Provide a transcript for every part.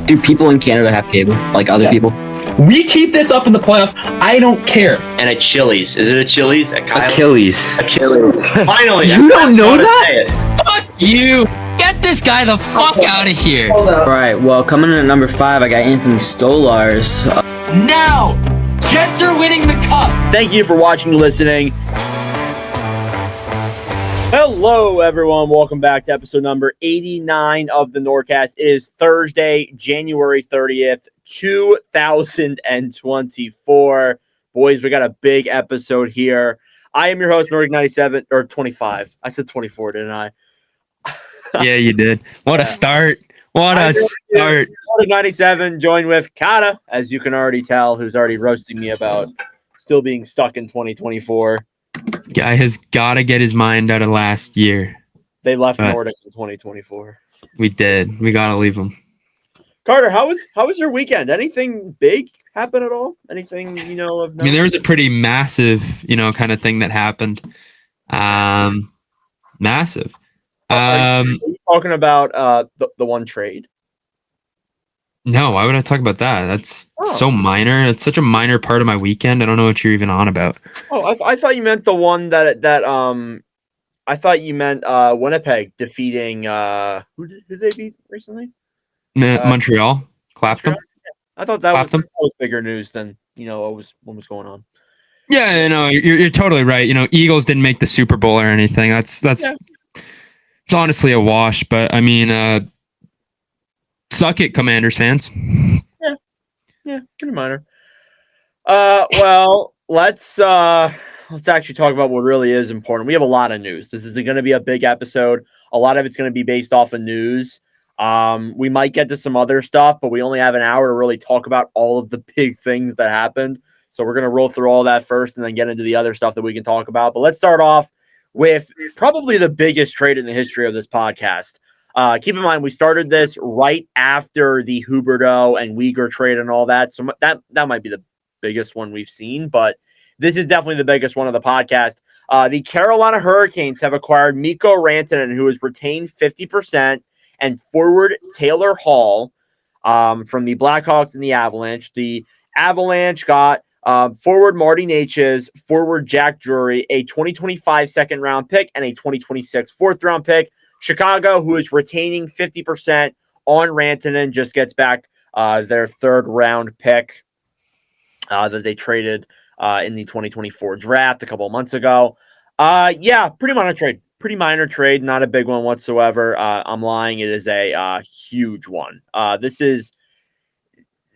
Do people in Canada have cable, like other people? We keep this up in the playoffs. I don't care. And at Chili's. Is it a Chili's? Achilles. Finally. You don't know that? Fuck you! Get this guy the fuck out of here! Alright, well, coming in at number 5, I got Anthony Stolarz. Now! Jets are winning the cup! Thank you for watching and listening. Hello, everyone. Welcome back to episode number 89 of the NordCast. It is Thursday, January 30th, 2024. Boys, we got a big episode here. I am your host, Nordic 97, or 25. I said 24, didn't I? Yeah, you did. What a start. What a start. Nordic 97, joined with Kata, as you can already tell, who's already roasting me about still being stuck in 2024. Guy has got to get his mind out of last year. They left Nordic in 2024. We did. We got to leave him. Carter, how was your weekend? Anything big happen at all? Anything, of note? I mean, there was a pretty massive, kind of thing that happened. Massive. Are you talking about the one trade? No, why would I talk about that? That's so minor. It's such a minor part of my weekend. I don't know what you're even on about. Oh, I thought you meant the one that I thought you meant Winnipeg defeating who did they beat recently? Montreal. Clapped them. I thought that was bigger news than what was going on. Yeah, you're totally right. Eagles didn't make the Super Bowl or anything. It's honestly a wash. But I mean, suck it, Commanders fans. Yeah, pretty minor. Well, let's actually talk about what really is important. We have a lot of news. This is going to be a big episode. A lot of it's going to be based off of news. We might get to some other stuff, but we only have an hour to really talk about all of the big things that happened. So we're going to roll through all that first and then get into the other stuff that we can talk about. But let's start off with probably the biggest trade in the history of this podcast. Keep in mind, we started this right after the Huberdeau and Uyghur trade and all that. So that might be the biggest one we've seen, but this is definitely the biggest one of the podcast. The Carolina Hurricanes have acquired Mikko Rantanen, who has retained 50%, and forward Taylor Hall from the Blackhawks and the Avalanche. The Avalanche got forward Marty Necas, forward Jack Drury, a 2025 second-round pick, and a 2026 fourth-round pick. Chicago, who is retaining 50% on Rantanen, just gets back their third-round pick that they traded in the 2024 draft a couple of months ago. Pretty minor trade. Pretty minor trade, not a big one whatsoever. I'm lying. It is a huge one. This is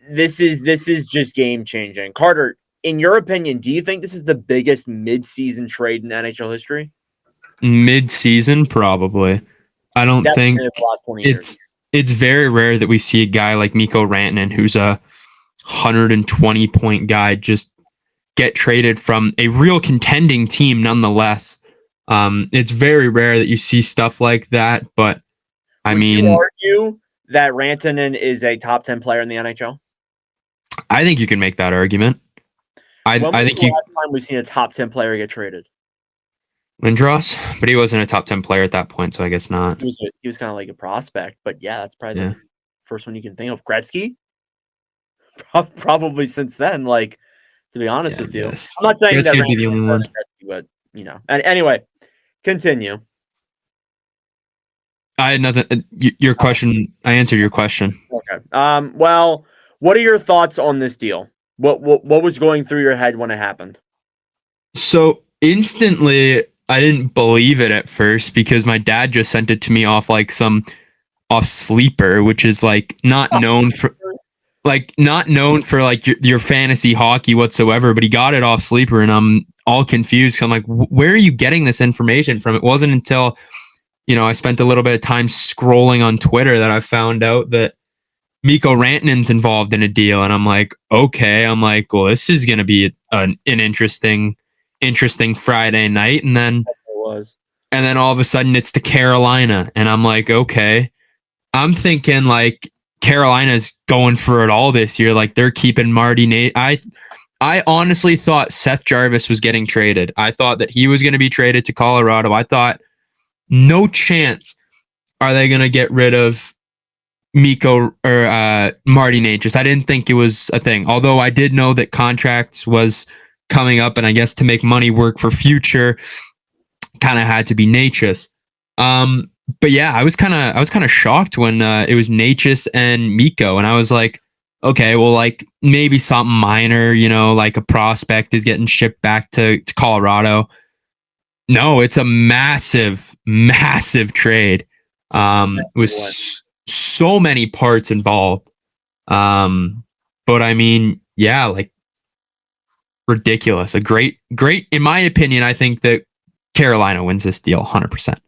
just game-changing. Carter, in your opinion, do you think this is the biggest mid-season trade in NHL history? Mid-season, probably. I don't think the last 20 years. It's very rare that we see a guy like Mikko Rantanen, who's a 120-point guy, just get traded from a real contending team nonetheless. It's very rare that you see stuff like that, but Would you argue that Rantanen is a top 10 player in the NHL? I think you can make that argument. I think the last time we've seen a top 10 player get traded? Lindros, but he wasn't a top 10 player at that point, so I guess not. He was kind of like a prospect, but yeah, that's probably the first one you can think of. Gretzky? Probably since then, to be honest with you. Yes. I'm not saying Gretzky that would be the only one. Gretzky, but, And anyway, continue. I had nothing. Your question, I answered your question. Okay. Well, what are your thoughts on this deal? What was going through your head when it happened? So instantly, I didn't believe it at first because my dad just sent it to me off Sleeper, which is not known for your fantasy hockey whatsoever, but he got it off Sleeper and I'm all confused. So I'm like, where are you getting this information from? It wasn't until, I spent a little bit of time scrolling on Twitter that I found out that Mikko Rantanen's involved in a deal. And I'm like, okay. I'm like, well, this is going to be an interesting Friday night. And then all of a sudden it's to Carolina. And I'm like, okay. I'm thinking Carolina's going for it all this year. They're keeping Marty Nate. I honestly thought Seth Jarvis was getting traded. I thought that he was going to be traded to Colorado. I thought no chance are they going to get rid of Mikko or Marty Natchez. I didn't think it was a thing, although I did know that contracts was coming up, and I guess to make money work for future, kind of had to be Natchez. But yeah, I was kind of shocked when it was Natchez and Mikko, and I was like, okay, well, like maybe something minor, like a prospect is getting shipped back to Colorado. No, it's a massive, massive trade. With so many parts involved. But I mean, yeah, like ridiculous. A great, in my opinion, I think that Carolina wins this deal 100%.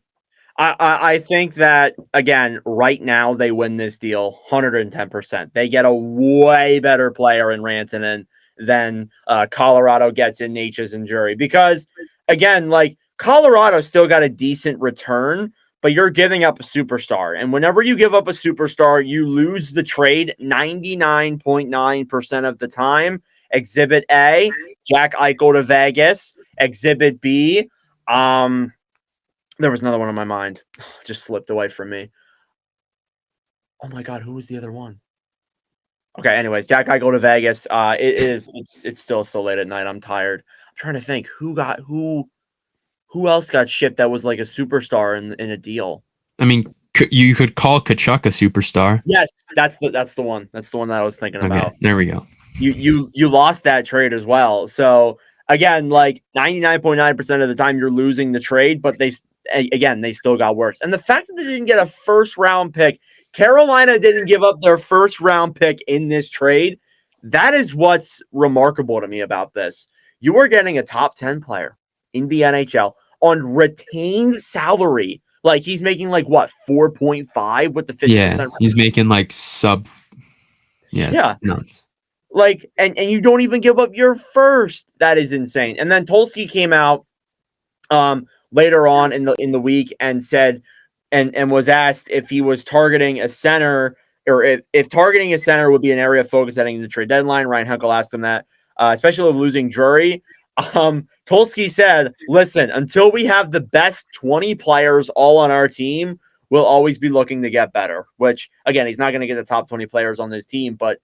I think that, again, right now they win this deal 110%. They get a way better player in Rantanen than Colorado gets in Natchez and Jury. Because, again, like Colorado still got a decent return, but you're giving up a superstar. And whenever you give up a superstar, you lose the trade 99.9% of the time. Exhibit A, Jack Eichel to Vegas. Exhibit B, there was another one on my mind. Just slipped away from me. Oh my God, who was the other one? Okay, anyways, Jack Eichel to Vegas. It's still so late at night. I'm tired. I'm trying to think who else got shipped that was like a superstar in a deal. I mean, you could call Tkachuk a superstar. Yes, that's the one. That's the one that I was thinking about. There we go. You lost that trade as well. So again, like 99.9% of the time you're losing the trade, but they still got worse. And the fact that they didn't get a first round pick, Carolina didn't give up their first round pick in this trade. That is what's remarkable to me about this. You are getting a top 10 player in the NHL on retained salary. Like he's making like what, 4.5 with the 50%. Yeah, he's making like sub. Yeah. Nuts. Like, and you don't even give up your first. That is insane. And then Tulsky came out later on in the week and said, and was asked if he was targeting a center, or if targeting a center would be an area of focus heading into the trade deadline. Ryan Hunkel asked him that, especially with losing Drury. Tulsky said, listen, until we have the best 20 players all on our team, we'll always be looking to get better, which, again, he's not going to get the top 20 players on this team, but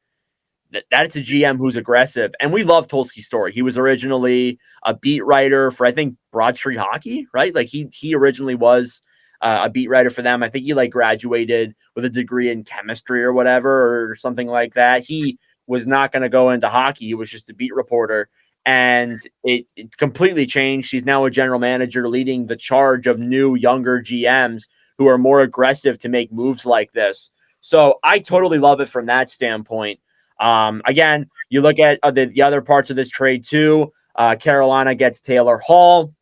that's a GM who's aggressive. And we love Tulsky's story. He was originally a beat writer for, I think, Broad Street Hockey, right? Like he originally was a beat writer for them. I think he like graduated with a degree in chemistry or whatever, or something like that. He was not going to go into hockey. He was just a beat reporter. And it completely changed. He's now a general manager leading the charge of new, younger GMs who are more aggressive to make moves like this. So I totally love it from that standpoint. Again, you look at the other parts of this trade too. Carolina gets Taylor Hall.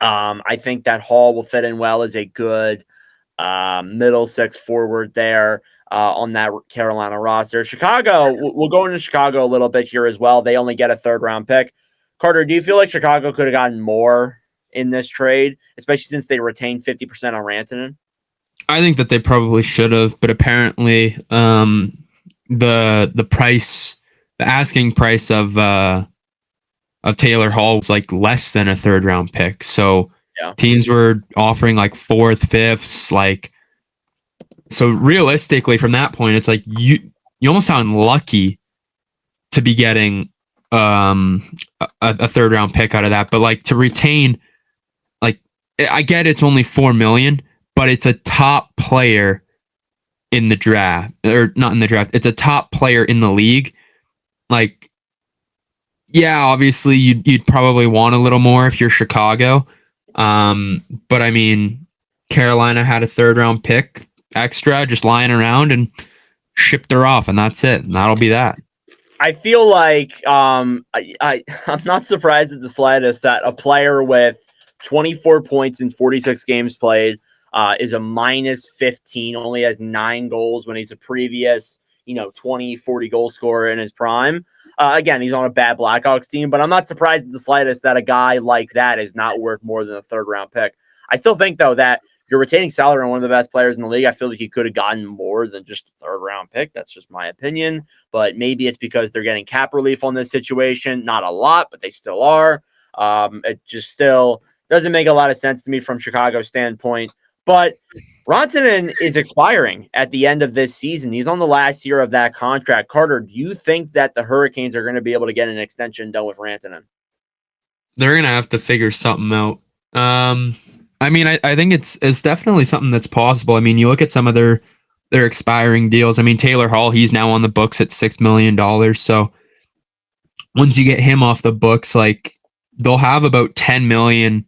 I think that Hall will fit in well as a good middle six forward there on that Carolina roster. Chicago, we'll go into Chicago a little bit here as well. They only get a third round pick. Carter, do you feel like Chicago could have gotten more in this trade, especially since they retained 50% on Rantanen? I think that they probably should have, but apparently the price, the asking price of Taylor Hall was like less than a third round pick. So teams were offering like fourth, fifths, like. So realistically, from that point, it's like you almost sound lucky to be getting a third round pick out of that, but like to retain, like I get it's only $4 million, but it's a top player in the draft, or not in the draft. It's a top player in the league. Like, yeah, obviously you'd probably want a little more if you're Chicago, but I mean, Carolina had a third round pick extra just lying around and shipped her off, and that's it. And that'll be that. I feel like I'm not surprised at the slightest that a player with 24 points in 46 games played is a minus 15, only has 9 goals when he's a previous 20, 40 goal scorer in his prime. Again, he's on a bad Blackhawks team, but I'm not surprised at the slightest that a guy like that is not worth more than a third round pick. I still think, though, that you're retaining salary on one of the best players in the league. I feel like he could have gotten more than just a third round pick. That's just my opinion. But maybe it's because they're getting cap relief on this situation. Not a lot, but they still are. It just still doesn't make a lot of sense to me from Chicago's standpoint. But Rantanen is expiring at the end of this season. He's on the last year of that contract. Carter, do you think that the Hurricanes are going to be able to get an extension done with Rantanen? They're gonna have to figure something out. I mean, I think it's definitely something that's possible. I mean, you look at some of their expiring deals. I mean, Taylor Hall, he's now on the books at $6 million. So once you get him off the books, like they'll have about 10 million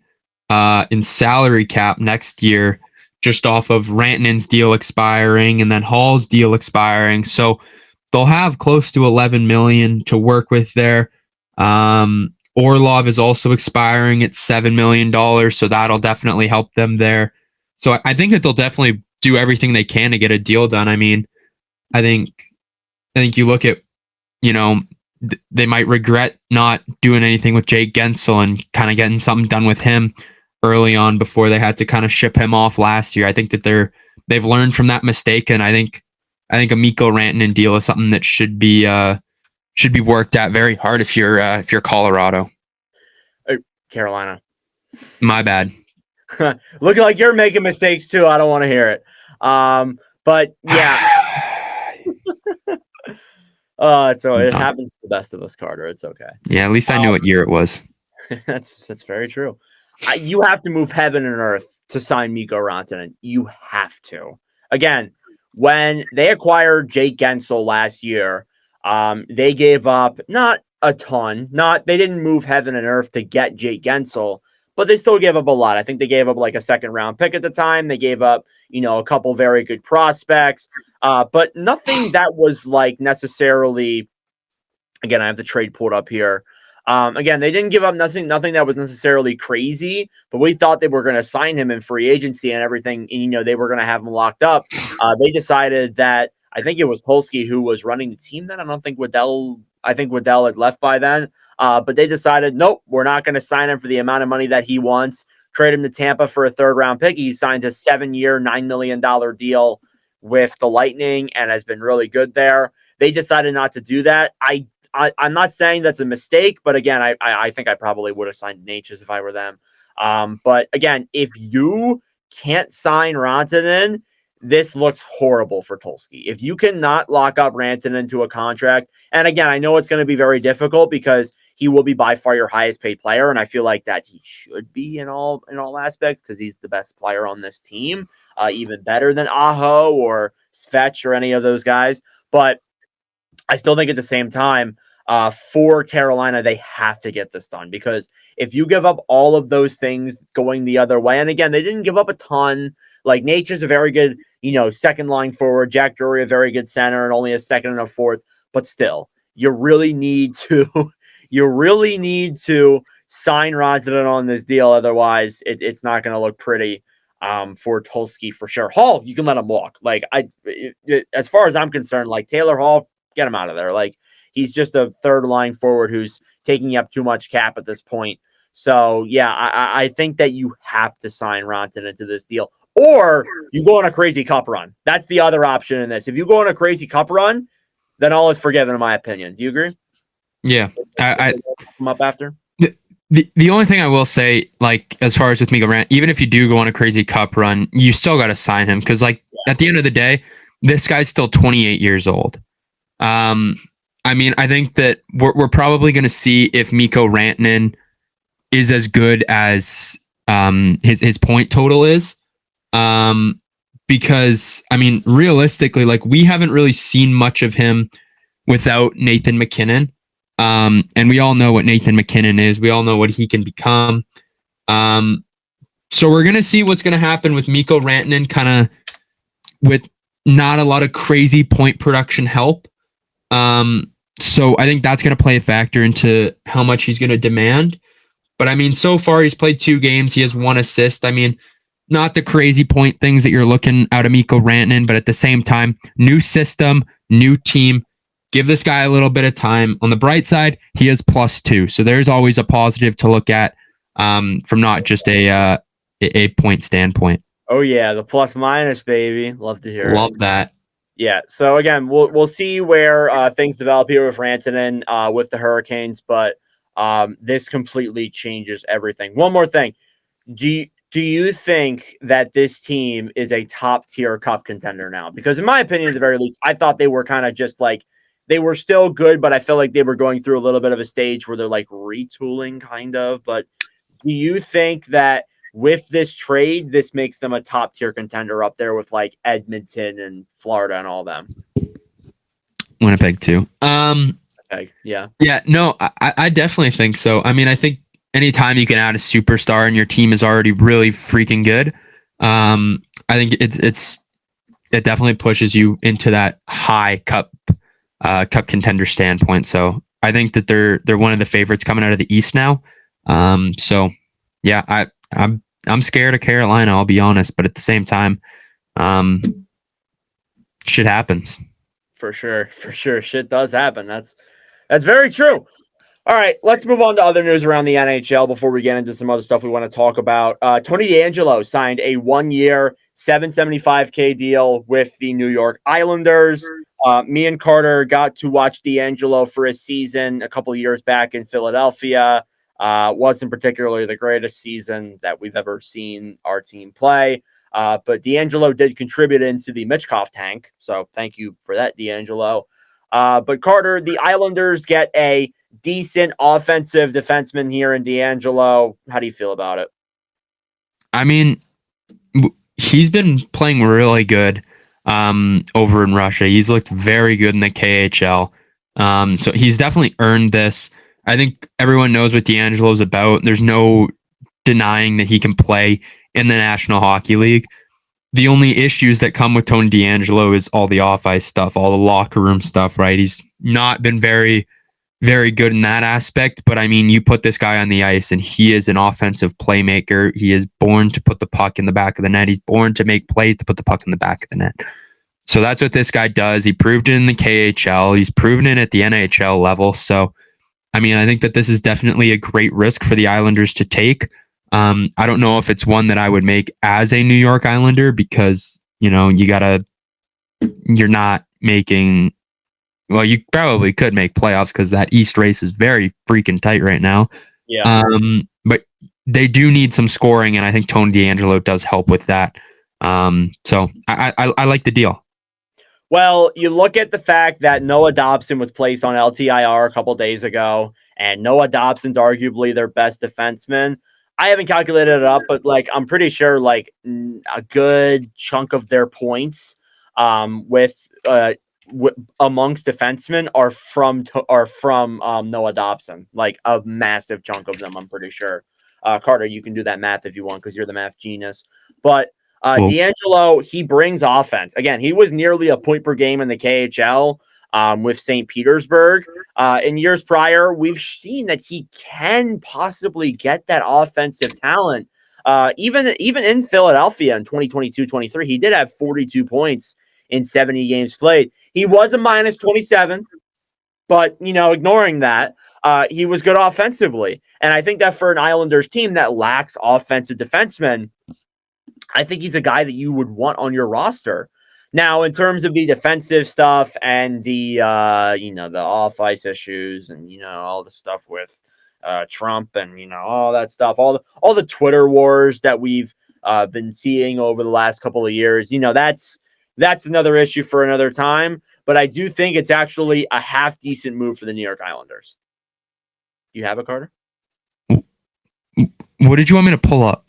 in salary cap next year, just off of Rantanen's deal expiring and then Hall's deal expiring. So they'll have close to 11 million to work with there. Orlov is also expiring at $7 million, so that'll definitely help them there. So I think that they'll definitely do everything they can to get a deal done. I mean, I think you look at, they might regret not doing anything with Jake Gensel and kind of getting something done with him early on before they had to kind of ship him off last year. I think that they've learned from that mistake, and I think a Mikko Rantanen deal is something that should be worked at very hard if you're Colorado. Carolina. My bad. Looking like you're making mistakes too. I don't want to hear it. But yeah. It happens to the best of us, Carter. It's okay. Yeah, at least I knew what year it was. That's very true. You have to move heaven and earth to sign Mikko Rantanen. You have to. Again, when they acquired Jake Gensel last year, they gave up not a ton. They didn't move heaven and earth to get Jake Gensel, but they still gave up a lot. I think they gave up like a second round pick at the time. They gave up, a couple very good prospects, but nothing that was like necessarily. Again, I have the trade pulled up here. Again, they didn't give up nothing that was necessarily crazy, but we thought they were going to sign him in free agency and everything. They were going to have him locked up. They decided that. I think it was Polsky who was running the team then. I think Waddell had left by then. But they decided, nope, we're not going to sign him for the amount of money that he wants. Trade him to Tampa for a third-round pick. He signed a 7-year, $9 million deal with the Lightning and has been really good there. They decided not to do that. I'm not saying that's a mistake, but again, I think I probably would have signed Natchez if I were them. But again, if you can't sign Rantanen, this looks horrible for Tulsky. If you cannot lock up Rantanen to a contract, and again, I know it's going to be very difficult because he will be by far your highest paid player, and I feel like that he should be in all aspects because he's the best player on this team, even better than Aho or Svetch or any of those guys. But I still think at the same time, for Carolina, they have to get this done because if you give up all of those things going the other way, and again, they didn't give up a ton. Like Nature's a very good, second line forward. Jack Drury, a very good center, and only a second and a fourth. But still, you really need to sign Rantanen on this deal. Otherwise, it's not going to look pretty for Tulsky for sure. Hall, you can let him walk. Like as far as I'm concerned, like Taylor Hall, get him out of there. Like he's just a third line forward who's taking up too much cap at this point. So yeah, I think that you have to sign Rantanen to this deal. Or you go on a crazy cup run. That's the other option in this. If you go on a crazy cup run, then all is forgiven, in my opinion. Do you agree? Yeah. I come up after. The only thing I will say, like, as far as with Mikko Rantanen, even if you do go on a crazy cup run, you still got to sign him because, like, at the end of the day, this guy's still 28 years old. I mean, I think that we're probably going to see if Mikko Rantanen is as good as his point total is. Because I mean, realistically, like we haven't really seen much of him without Nathan MacKinnon. And we all know what Nathan MacKinnon is. We all know what he can become. So we're going to see what's going to happen with Mikko Rantanen, kind of with not a lot of crazy point production help. So I think that's going to play a factor into how much he's going to demand. But I mean, so far he's played 2 games. He has 1 assist. I mean, not the crazy point things that you're looking out of Mikko Rantanen, but at the same time, new system, new team. Give this guy a little bit of time. On the bright side, he is +2. So there's always a positive to look at from not just a point standpoint. Oh yeah, the plus minus, baby. Love to hear it. Love that. Yeah. So again, we'll see where things develop here with Rantanen with the Hurricanes, but this completely changes everything. One more thing. Do you think that this team is a top tier cup contender now? Because in my opinion, at the very least, I thought they were kind of just like, they were still good, but I feel like they were going through a little bit of a stage where they're like retooling kind of. But do you think that with this trade, this makes them a top tier contender up there with like Edmonton and Florida and all them? Winnipeg too. Okay, yeah. Yeah, no, I definitely think so. I mean, I think anytime you can add a superstar and your team is already really freaking good, I think it definitely pushes you into that high cup contender standpoint. So I think that they're one of the favorites coming out of the East now. So yeah, I'm scared of Carolina, I'll be honest, but at the same time, shit happens. For sure. Shit does happen. That's very true. All right, let's move on to other news around the NHL before we get into some other stuff we want to talk about. Tony DeAngelo signed a 1-year, $775K deal with the New York Islanders. Me and Carter got to watch DeAngelo for a season a couple of years back in Philadelphia. Wasn't particularly the greatest season that we've ever seen our team play. But DeAngelo did contribute into the Mitchkov tank. So thank you for that, DeAngelo. But Carter, the Islanders get a decent offensive defenseman here in DeAngelo. How do you feel about it? I mean, he's been playing really good over in Russia. He's looked very good in the KHL. So he's definitely earned this. I think everyone knows what DeAngelo's about. There's no denying that he can play in the National Hockey League. The only issues that come with Tony DeAngelo is all the off-ice stuff, all the locker room stuff, right? He's not been very, very good in that aspect, but I mean, you put this guy on the ice and he is an offensive playmaker. He is born to put the puck in the back of the net. He's born to make plays to put the puck in the back of the net. So that's what this guy does. He proved it in the KHL. He's proven it at the NHL level. So, I mean, I think that this is definitely a great risk for the Islanders to take. I don't know if it's one that I would make as a New York Islander because, you know, you're not making, well, you probably could make playoffs because that East race is very freaking tight right now. Yeah. But they do need some scoring, and I think Tony DeAngelo does help with that. So I like the deal. Well, you look at the fact that Noah Dobson was placed on LTIR a couple days ago, and Noah Dobson's arguably their best defenseman. I haven't calculated it up, but like I'm pretty sure like a good chunk of their points amongst defensemen are from Noah Dobson. Like a massive chunk of them, I'm pretty sure. Carter, you can do that math if you want because you're the math genius. But cool. DeAngelo, he brings offense. Again, he was nearly a point per game in the KHL. With St. Petersburg. In years prior, we've seen that he can possibly get that offensive talent. Even in Philadelphia in 2022-23, he did have 42 points in 70 games played. He was a minus 27, but, you know, ignoring that, he was good offensively. And I think that for an Islanders team that lacks offensive defensemen, I think he's a guy that you would want on your roster. Now, in terms of the defensive stuff and the the off-ice issues and, you know, all the stuff with Trump and, you know, all that stuff, all the Twitter wars that we've been seeing over the last couple of years, you know, that's another issue for another time. But I do think it's actually a half decent move for the New York Islanders. You have it, Carter? What did you want me to pull up?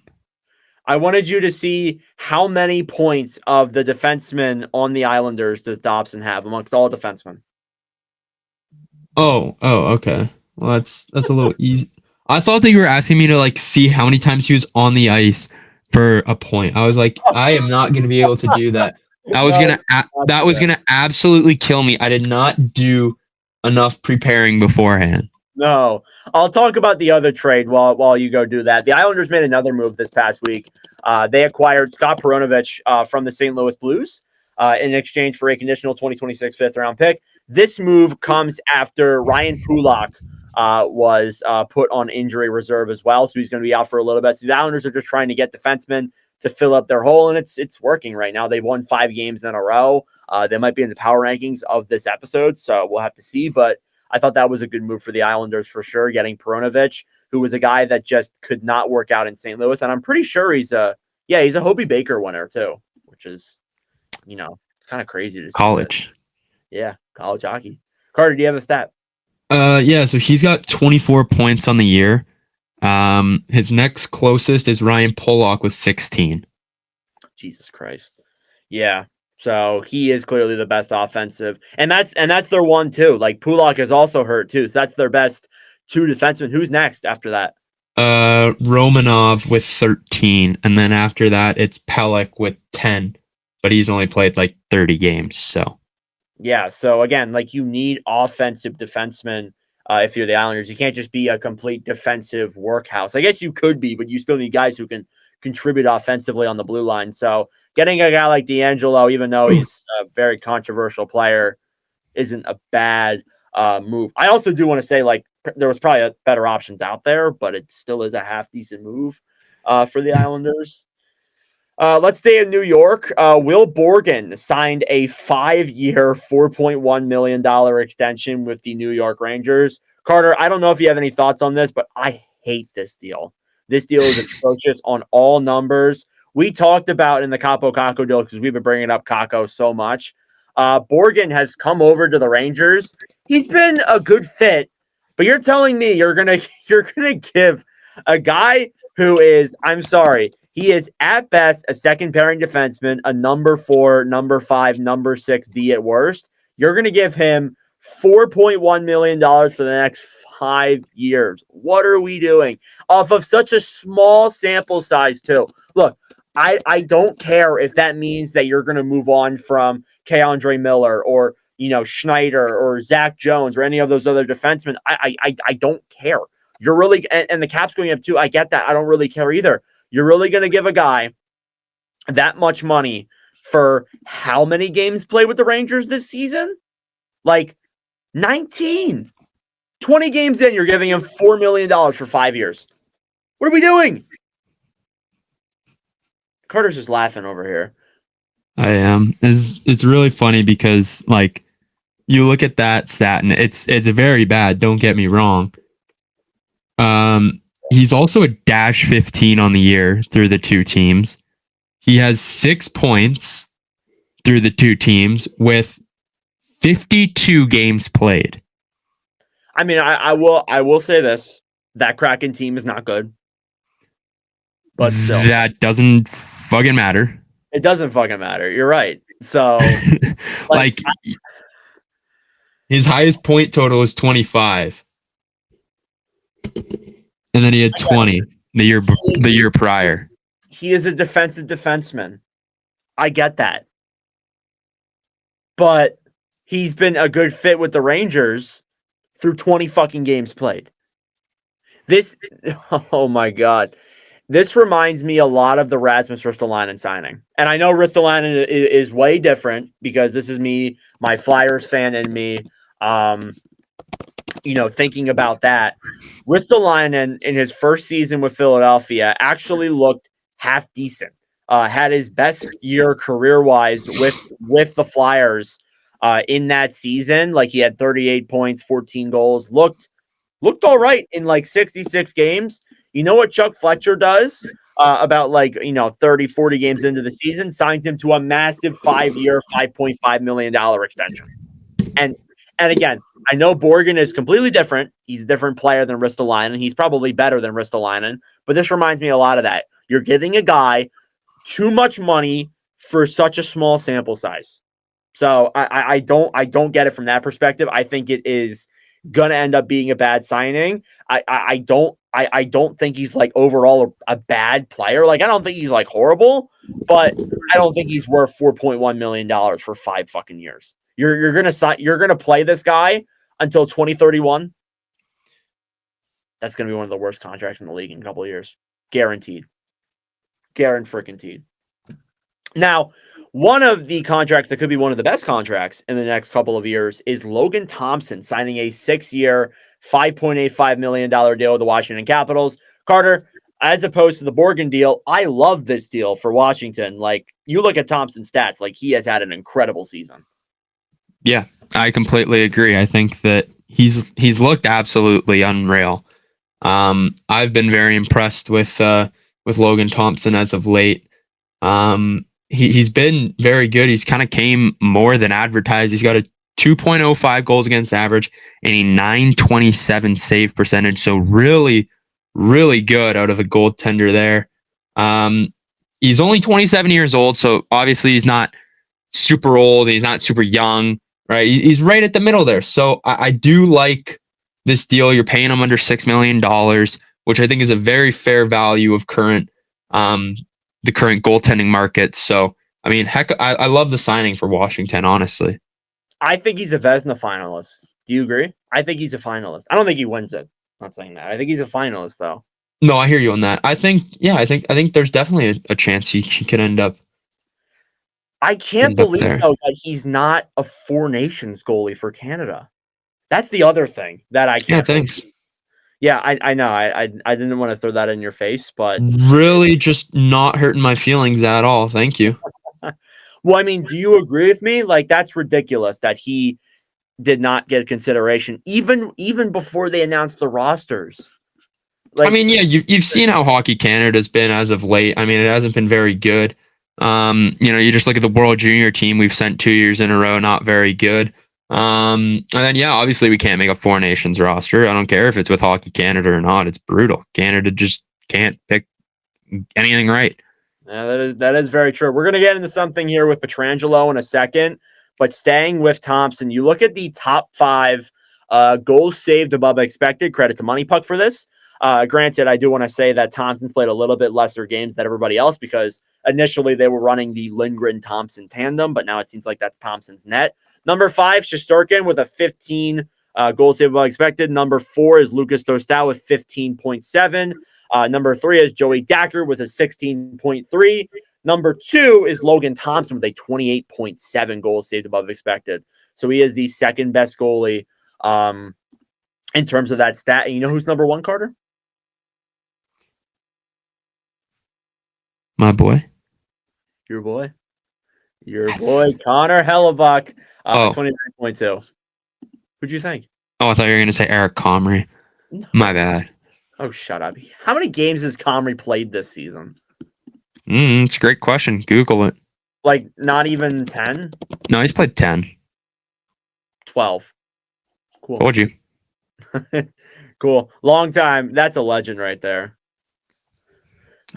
I wanted you to see how many points of the defensemen on the Islanders does Dobson have amongst all defensemen. Oh, okay. Well, that's a little easy. I thought that you were asking me to like see how many times he was on the ice for a point. I was like, I am not going to be able to do that. That was gonna absolutely kill me. I did not do enough preparing beforehand. No, I'll talk about the other trade while you go do that. The Islanders made another move this past week. They acquired Scott Perunovich from the St. Louis Blues in exchange for a conditional 2026 fifth-round pick. This move comes after Ryan Pulak was put on injury reserve as well, so he's going to be out for a little bit. So the Islanders are just trying to get defensemen to fill up their hole, and it's working right now. They've won 5 games in a row. They might be in the power rankings of this episode, so we'll have to see, but I thought that was a good move for the Islanders for sure, getting Perunovich, who was a guy that just could not work out in St. Louis. And I'm pretty sure he's a Hobey Baker winner too, which is, it's kind of crazy to see. College. Yeah, college hockey. Carter, do you have a stat? Yeah, so he's got 24 points on the year. His next closest is Ryan Pollock with 16. Jesus Christ. Yeah. So he is clearly the best offensive. And that's their one too. Like Pollock is also hurt too. So that's their best two defensemen. Who's next after that? Romanov with 13. And then after that, it's Pelech with 10. But he's only played like 30 games. So yeah. So again, like you need offensive defensemen if you're the Islanders. You can't just be a complete defensive workhouse. I guess you could be, but you still need guys who can contribute offensively on the blue line. So getting a guy like D'Angelo, even though he's a very controversial player, isn't a bad move. I also do want to say, like, there was probably better options out there, but it still is a half decent move for the Islanders. Let's stay in New York. Will Borgen signed a 5-year, $4.1 million extension with the New York Rangers. Carter, I don't know if you have any thoughts on this, but I hate this deal. This deal is atrocious on all numbers. We talked about in the Capo Kakko deal, because we've been bringing up Kakko so much. Borgen has come over to the Rangers. He's been a good fit, but you're telling me you're gonna give a guy who is, I'm sorry, he is at best a second pairing defenseman, a number 4, number 5, number 6 D at worst. You're gonna give him $4.1 million for the next 5 years. What are we doing off of such a small sample size too? Look, I don't care if that means that you're going to move on from K'Andre Miller or, Schneider or Zach Jones or any of those other defensemen. I don't care. You're really, and the cap's going up too. I get that. I don't really care either. You're really going to give a guy that much money for how many games played with the Rangers this season? Like 19. 20 games in, you're giving him $4 million for 5 years. What are we doing? Carter's just laughing over here. I am. It's really funny because, like, you look at that stat and it's very bad. Don't get me wrong. He's also a -15 on the year through the two teams. He has 6 points through the two teams with 52 games played. I mean, I will say this: that Kraken team is not good, but still, that doesn't fucking matter. It doesn't fucking matter. You're right. So, like his highest point total is 25, and then he had 20 the year prior. He is a defensive defenseman. I get that, but he's been a good fit with the Rangers through 20 fucking games played. Oh my God. This reminds me a lot of the Rasmus Ristolainen signing. And I know Ristolainen is way different because this is me, my Flyers fan and me, thinking about that. Ristolainen in his first season with Philadelphia actually looked half decent. Had his best year career-wise with the Flyers in that season. Like he had 38 points, 14 goals, looked all right in like 66 games. You know what Chuck Fletcher does about 30, 40 games into the season? Signs him to a massive 5-year, $5.5 million extension. And again, I know Borgen is completely different. He's a different player than Ristolainen. He's probably better than Ristolainen. But this reminds me a lot of that. You're giving a guy too much money for such a small sample size. So I don't get it from that perspective. I think it is gonna end up being a bad signing. I don't think he's like overall a bad player. Like I don't think he's like horrible, but I don't think he's worth $4.1 million for 5 fucking years. You're gonna play this guy until 2031. That's gonna be one of the worst contracts in the league in a couple of years, guaranteed. Guaranteed. Now, one of the contracts that could be one of the best contracts in the next couple of years is Logan Thompson signing a 6-year, $5.85 million deal with the Washington Capitals. Carter, as opposed to the Borgen deal, I love this deal for Washington. Like, you look at Thompson's stats, like he has had an incredible season. Yeah, I completely agree. I think that he's looked absolutely unreal. I've been very impressed with Logan Thompson as of late. He's been very good. He's kind of came more than advertised. He's got a 2.05 goals against average and a 927 save percentage. So really, really good out of a goaltender there. He's only 27 years old, so obviously he's not super old. He's not super young, right? He's right at the middle there. So I do like this deal. You're paying him under $6 million, which I think is a very fair value of current the current goaltending market. So, I mean, heck, I love the signing for Washington, honestly. I think he's a Vezina finalist. Do you agree? I think he's a finalist. I don't think he wins it. I'm not saying that. I think he's a finalist, though. No, I hear you on that. I think there's definitely a chance he could end up. I can't believe, though, that he's not a Four Nations goalie for Canada. That's the other thing that I can't. Yeah, thanks. Yeah, I know. I didn't want to throw that in your face, but really just not hurting my feelings at all. Thank you. Well, I mean, do you agree with me? Like, that's ridiculous that he did not get consideration even before they announced the rosters. Like, I mean, yeah, you've seen how Hockey Canada's been as of late. I mean, it hasn't been very good. You just look at the World Junior team we've sent 2 years in a row, not very good. And then, yeah, obviously we can't make a Four Nations roster. I don't care if it's with Hockey Canada or not. It's brutal. Canada just can't pick anything right. Yeah, that is very true. We're going to get into something here with Pietrangelo in a second, but staying with Thompson, you look at the top 5 goals saved above expected. Credit to Money Puck for this. Granted, I do want to say that Thompson's played a little bit lesser games than everybody else because initially they were running the Lindgren-Thompson tandem, but now it seems like that's Thompson's net. Number 5, Shesterkin with a 15 goals saved above expected. Number 4 is Lucas Dostal with 15.7. Number 3 is Joey Dacker with a 16.3. Number 2 is Logan Thompson with a 28.7 goals saved above expected. So he is the second best goalie in terms of that stat. And you know who's number 1, Carter? My boy. Your boy. Your boy, Connor Hellebuck, 29.2. Who'd you think? Oh, I thought you were going to say Eric Comrie. No. My bad. Oh, shut up. How many games has Comrie played this season? It's a great question. Google it. Like, not even 10? No, he's played 10. 12. Cool. Told you. Cool. Long time. That's a legend right there.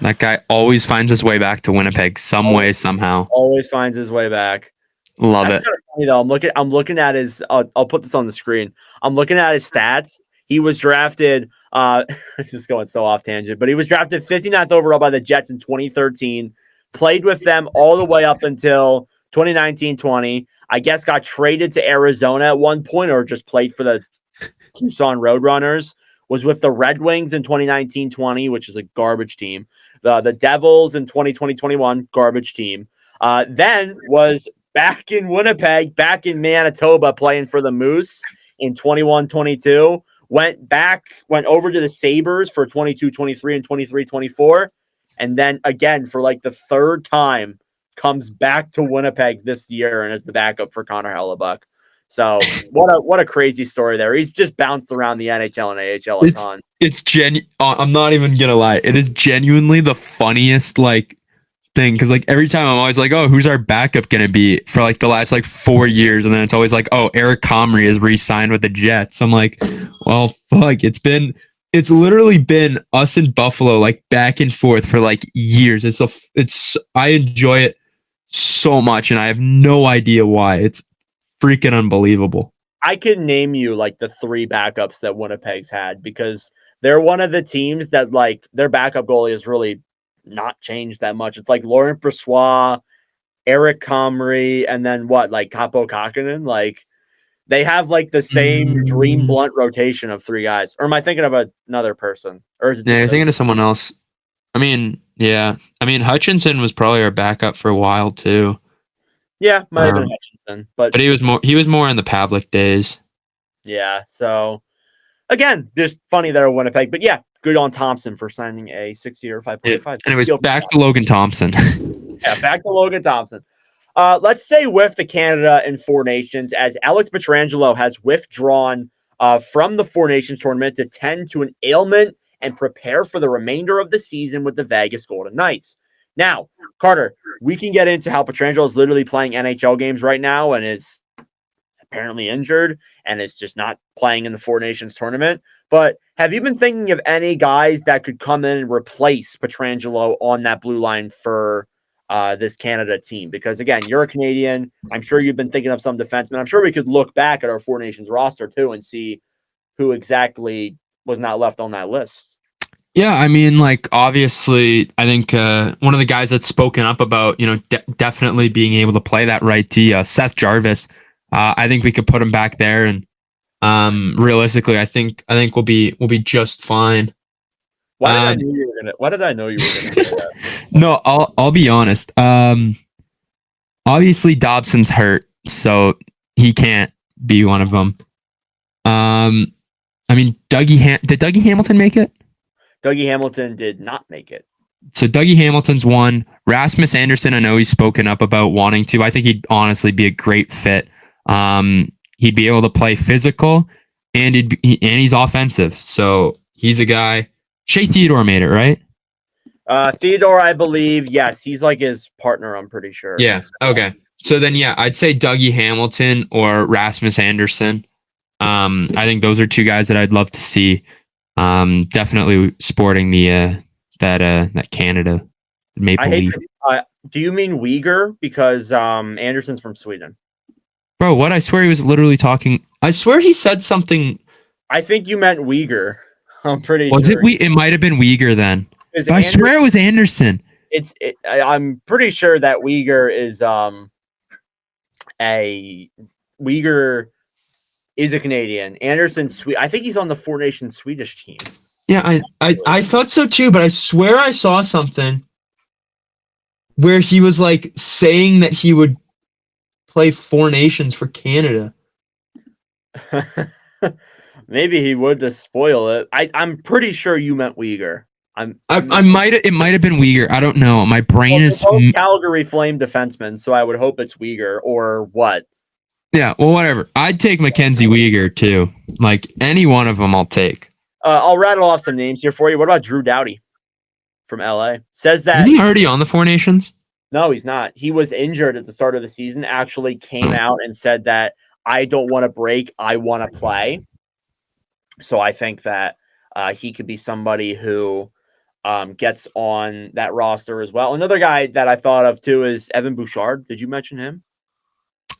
That guy always finds his way back to Winnipeg some way, somehow. Always finds his way back. Love That's it. kind of funny, though. I'm looking at his. I'll put this on the screen. I'm looking at his stats. He was drafted. Just going so off tangent, but he was drafted 59th overall by the Jets in 2013. Played with them all the way up until 2019-20. I guess got traded to Arizona at one point, or just played for the Tucson Roadrunners. Was with the Red Wings in 2019-20, which is a garbage team. The Devils in 2020-21, garbage team. Then was back in Winnipeg, back in Manitoba, playing for the Moose in 21-22. Went over to the Sabres for 22-23 and 23-24. And then again, for like the third time, comes back to Winnipeg this year and is the backup for Connor Hellebuck. So what a crazy story there. He's just bounced around the NHL and AHL a ton. It's I'm not even gonna lie. It is genuinely the funniest thing because every time I'm always like, oh, who's our backup gonna be for the last 4 years, and then it's always like, oh, Eric Comrie is re-signed with the Jets. I'm like, well, fuck. It's literally been us in Buffalo back and forth for years. I enjoy it so much, and I have no idea why. It's freaking unbelievable. I could name you the 3 backups that Winnipeg's had because they're one of the teams that their backup goalie has really not changed that much. It's Laurent Brossoit, Eric Comrie, and then Capo Kakkonen. They have the same dream blunt rotation of 3 guys. Or am I thinking of another person? Or is it you're thinking of someone else. I mean, yeah. I mean, Hutchinson was probably our backup for a while too. Yeah, might have been Hutchinson, but he was more in the Pavlik days. Yeah, so again, just funny there at Winnipeg, but yeah, good on Thompson for signing a 6-year, 5.5. Anyways, back to Logan Thompson. Yeah, back to Logan Thompson. Let's stay with the Canada and Four Nations as Alex Pietrangelo has withdrawn from the Four Nations tournament to tend to an ailment and prepare for the remainder of the season with the Vegas Golden Knights. Now, Carter, we can get into how Pietrangelo is literally playing NHL games right now and is apparently injured and is just not playing in the Four Nations tournament. But have you been thinking of any guys that could come in and replace Pietrangelo on that blue line for this Canada team? Because, again, you're a Canadian. I'm sure you've been thinking of some defensemen. I'm sure we could look back at our Four Nations roster, too, and see who exactly was not left on that list. Yeah, I mean, like, obviously, I think one of the guys that's spoken up about, definitely being able to play that right D, Seth Jarvis. I think we could put him back there, and realistically, I think we'll be just fine. Why did I know you were gonna say that? No, I'll be honest. Obviously, Dobson's hurt, so he can't be one of them. I mean, did Dougie Hamilton make it? Dougie Hamilton did not make it. So Dougie Hamilton's one. Rasmus Anderson, I know he's spoken up about wanting to. I think he'd honestly be a great fit. He'd be able to play physical, and he's offensive. So he's a guy. Shea Theodore made it, right? Theodore, I believe, yes. He's like his partner, I'm pretty sure. Yeah. Okay. So then, yeah, I'd say Dougie Hamilton or Rasmus Anderson. I think those are two guys that I'd love to see. Definitely sporting the that Canada Maple Leaf. Do you mean Uyghur? Because Anderson's from Sweden. Bro, what? I swear he was literally talking. I swear he said something. I think you meant Uyghur. I'm pretty sure. It might have been Uyghur then. But I swear it was Anderson. I'm pretty sure that Uyghur is a Uyghur is a Canadian. Anderson, I think he's on the Four Nations Swedish team. Yeah, I thought so too, but I swear I saw something where he was like saying that he would play Four Nations for Canada. Maybe he would to spoil it. I'm pretty sure you meant Uyghur. It might have been Uyghur. I don't know. My brain is Calgary Flame defenseman, so I would hope it's Uyghur or what. Yeah, well, whatever. I'd take Mackenzie Weegar too. Like any one of them, I'll take. I'll rattle off some names here for you. What about Drew Doughty from LA? Says that isn't he already on the Four Nations? No, he's not. He was injured at the start of the season. Actually, came out and said that I don't want to break. I want to play. So I think that he could be somebody who gets on that roster as well. Another guy that I thought of too is Evan Bouchard. Did you mention him?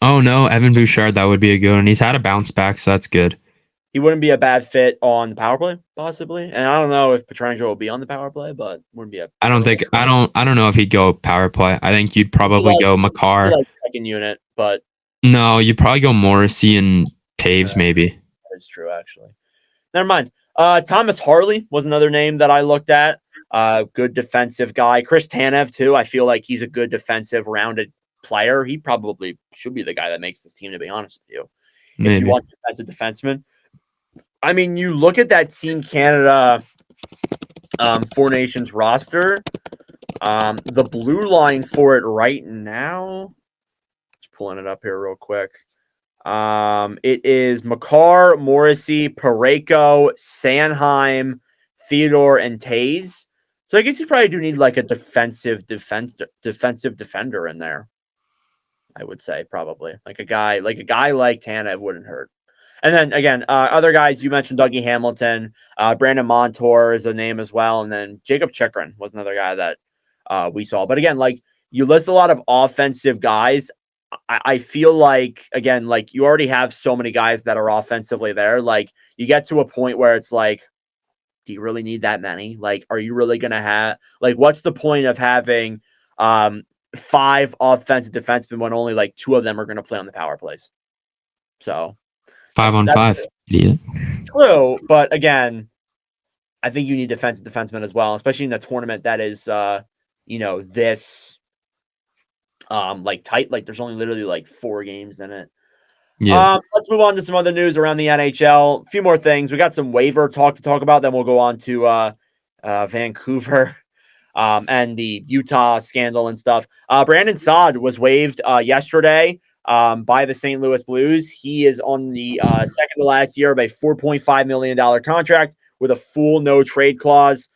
Oh, no, Evan Bouchard, that would be a good one. He's had a bounce back, so that's good. He wouldn't be a bad fit on the power play, possibly. And I don't know if Pietrangelo will be on the power play, but wouldn't be I don't know if he'd go power play. I think you'd probably go Makar. Like second unit, but no, you'd probably go Morrissey and Taves, maybe. That is true, actually. Never mind. Thomas Harley was another name that I looked at. Good defensive guy. Chris Tanev, too. I feel like he's a good defensive, rounded player. He probably should be the guy that makes this team, to be honest with you. Maybe. If you want defensive defenseman. I mean, you look at that Team Canada Four Nations roster. The blue line for it right now. Just pulling it up here real quick. It is Makar, Morrissey, Parayko, Sanheim, Theodore, and Taze. So I guess you probably do need like a defensive defender in there. I would say probably like a guy like Tanev wouldn't hurt. And then again, other guys you mentioned, Dougie Hamilton, Brandon Montour is a name as well, and then Jacob Chikrin was another guy that we saw. But again, like you list a lot of offensive guys. I feel like again, like you already have so many guys that are offensively there. Like you get to a point where it's like, do you really need that many? Like, are you really gonna have what's the point of having 5 offensive defensemen when only like 2 of them are going to play on the power plays? So 5 on 5. Yeah. True, but again, I think you need defensive defensemen as well, especially in a tournament that is this like tight. Like there's only literally like 4 games in it. Yeah. Let's move on to some other news around the NHL. A few more things. We got some waiver talk to talk about. Then we'll go on to Vancouver and the Utah scandal and stuff. Brandon Saad was waived yesterday. by the St. Louis Blues. He is on the second to last year of a $4.5 million contract with a full no trade clause.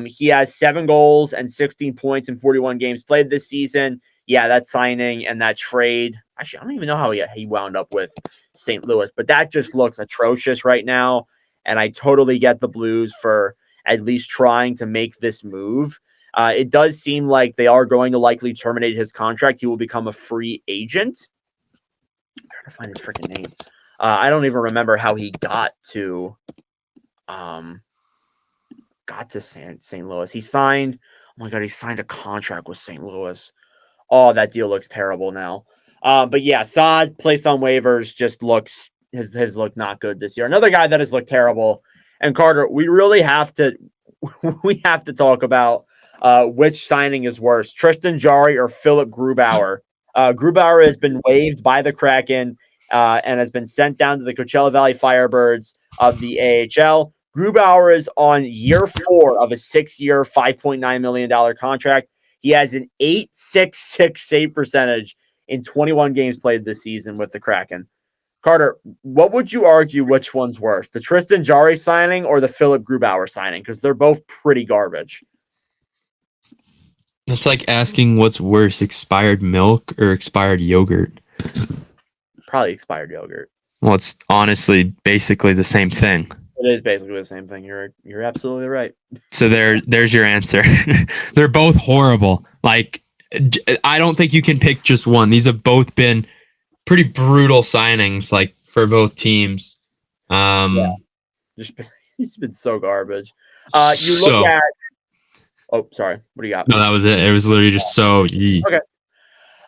He has 7 goals and 16 points in 41 games played this season. Yeah, that signing and that trade. Actually, I don't even know how he wound up with St. Louis, but that just looks atrocious right now. And I totally get the Blues for at least trying to make this move. It does seem like they are going to likely terminate his contract. He will become a free agent. I'm trying to find his freaking name. I don't even remember how he got to St. Louis. He signed. Oh my God, he signed a contract with St. Louis. Oh, that deal looks terrible now. But yeah, Saad placed on waivers just looks has looked not good this year. Another guy that has looked terrible. And Carter, we really have to talk about which signing is worse, Tristan Jarry or Philipp Grubauer. Grubauer has been waived by the Kraken and has been sent down to the Coachella Valley Firebirds of the AHL. Grubauer is on year 4 of a 6-year, $5.9 million contract. He has an .866 save percentage in 21 games played this season with the Kraken. Carter, what would you argue which one's worse, the Tristan Jarry signing or the Philipp Grubauer signing? Because they're both pretty garbage. It's like asking what's worse, expired milk or expired yogurt. Probably expired yogurt. Well, it's honestly basically the same thing. It is basically the same thing. You're absolutely right. So there's your answer. They're both horrible. Like, I don't think you can pick just one. These have both been pretty brutal signings, like for both teams. He's been so garbage. Look at. Oh, sorry. What do you got? No, that was it. It was literally just so. Okay.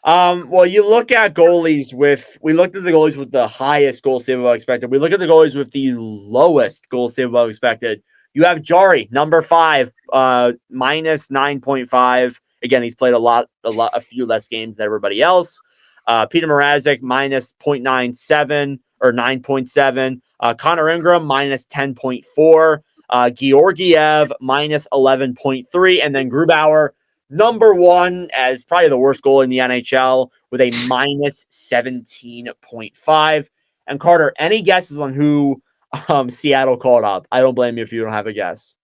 Well, you look at goalies we looked at the goalies with the highest goal save above expected. We look at the goalies with the lowest goal save above expected. You have Jarry, number 5, minus 9.5. Again, he's played a few less games than everybody else. Peter Mrazek, minus 0.97 or 9.7. Connor Ingram, minus 10.4. Georgiev, minus 11.3. And then Grubauer, number 1 as probably the worst goal in the NHL with a minus 17.5. And Carter, any guesses on who Seattle called up? I don't blame you if you don't have a guess.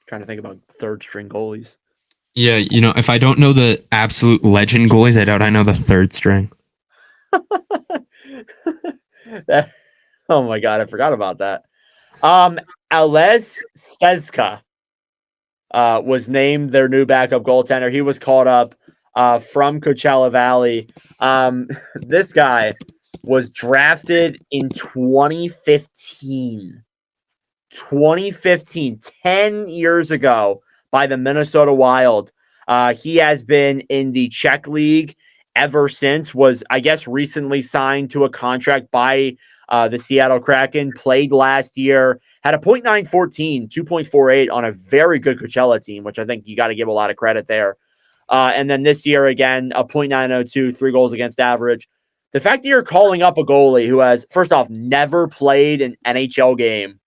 Trying to think about third string goalies. Yeah, if I don't know the absolute legend goalies, I doubt I know the third string. Oh my God, I forgot about that. Ales Stezka was named their new backup goaltender. He was called up from Coachella Valley. This guy was drafted in 2015. 10 years ago by the Minnesota Wild. He has been in the Czech League ever since, was, I guess, recently signed to a contract by the Seattle Kraken, played last year, had a .914, 2.48 on a very good Coachella team, which I think you got to give a lot of credit there. And then this year, again, a .902, 3 goals against average. The fact that you're calling up a goalie who has, first off, never played an NHL game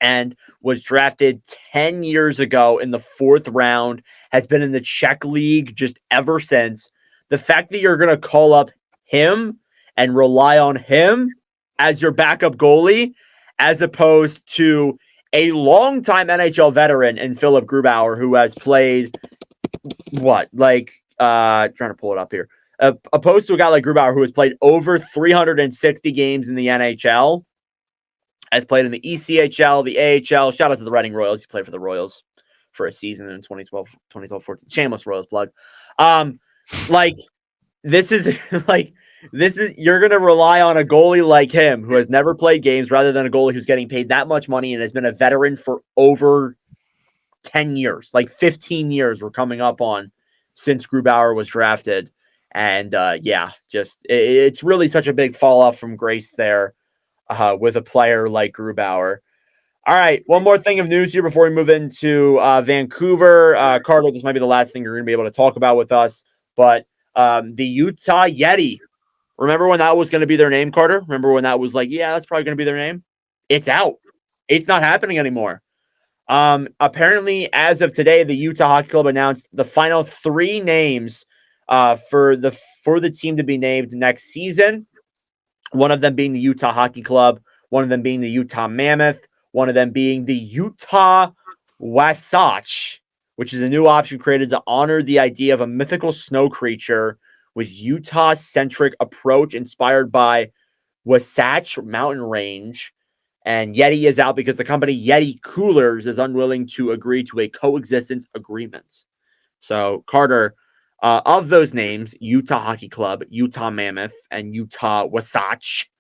and was drafted 10 years ago in the 4th round, has been in the Czech League just ever since. The fact that you're going to call up him and rely on him as your backup goalie, as opposed to a longtime NHL veteran in Philipp Grubauer, who has played trying to pull it up here, opposed to a guy like Grubauer, who has played over 360 games in the NHL, has played in the ECHL, the AHL. Shout out to the Reading Royals. He played for the Royals for a season in 2012-14. Shameless Royals plug. This is you're going to rely on a goalie like him who has never played games rather than a goalie who's getting paid that much money and has been a veteran for over 10 years, like 15 years we're coming up on since Grubauer was drafted. And it's really such a big fall off from grace there with a player like Grubauer. All right, one more thing of news here before we move into Vancouver. Carter, this might be the last thing you're going to be able to talk about with us, but the Utah Yeti. Remember when that was going to be their name, Carter? Remember when that was like, yeah, that's probably going to be their name? It's out. It's not happening anymore. Apparently, as of today, the Utah Hockey Club announced the final 3 names for the team to be named next season. One of them being the Utah Hockey Club, one of them being the Utah Mammoth, one of them being the Utah WASATCH, which is a new option created to honor the idea of a mythical snow creature with Utah-centric approach inspired by Wasatch Mountain Range. And Yeti is out because the company Yeti Coolers is unwilling to agree to a coexistence agreement. So, Carter, of those names, Utah Hockey Club, Utah Mammoth, and Utah Wasatch,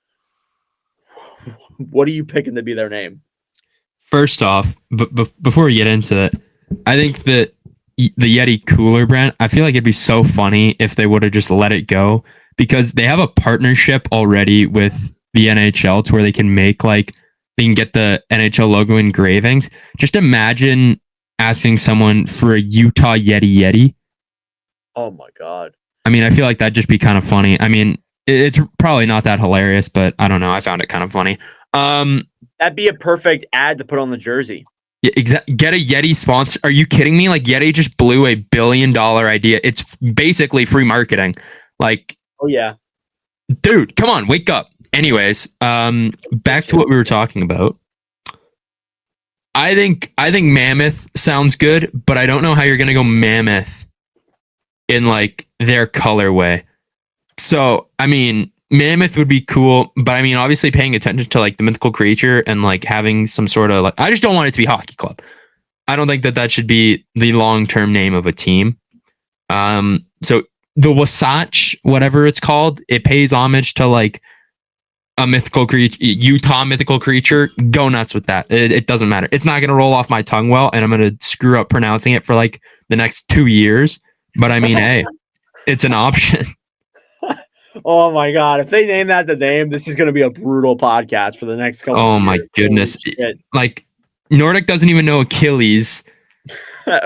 what are you picking to be their name? First off, before we get into it, I think that the Yeti Cooler brand, I feel like it'd be so funny if they would have just let it go, because they have a partnership already with the NHL to where they can make they can get the NHL logo engravings. Just imagine asking someone for a Utah Yeti. Oh my God. I mean, I feel like that'd just be kind of funny. I mean, it's probably not that hilarious, but I don't know. I found it kind of funny. That'd be a perfect ad to put on the jersey. Yeah, get a Yeti sponsor. Are you kidding me? Yeti just blew $1 billion idea. It's basically free marketing. Oh yeah, dude, come on, wake up. Anyways, back to what we were talking about. I think Mammoth sounds good, but I don't know how you're gonna go Mammoth in their colorway. So I mean, Mammoth would be cool, but I mean, obviously paying attention to the mythical creature and having some sort of I just don't want it to be Hockey Club. I don't think that should be the long-term name of a team. So the Wasatch, whatever it's called, it pays homage to a mythical creature, Utah mythical creature. Go nuts with that. It doesn't matter. It's not going to roll off my tongue well, and I'm going to screw up pronouncing it for the next 2 years. But I mean, hey, it's an option. Oh my God! If they name that the name, this is going to be a brutal podcast for the next couple. Oh my goodness! Nordic doesn't even know Achilles,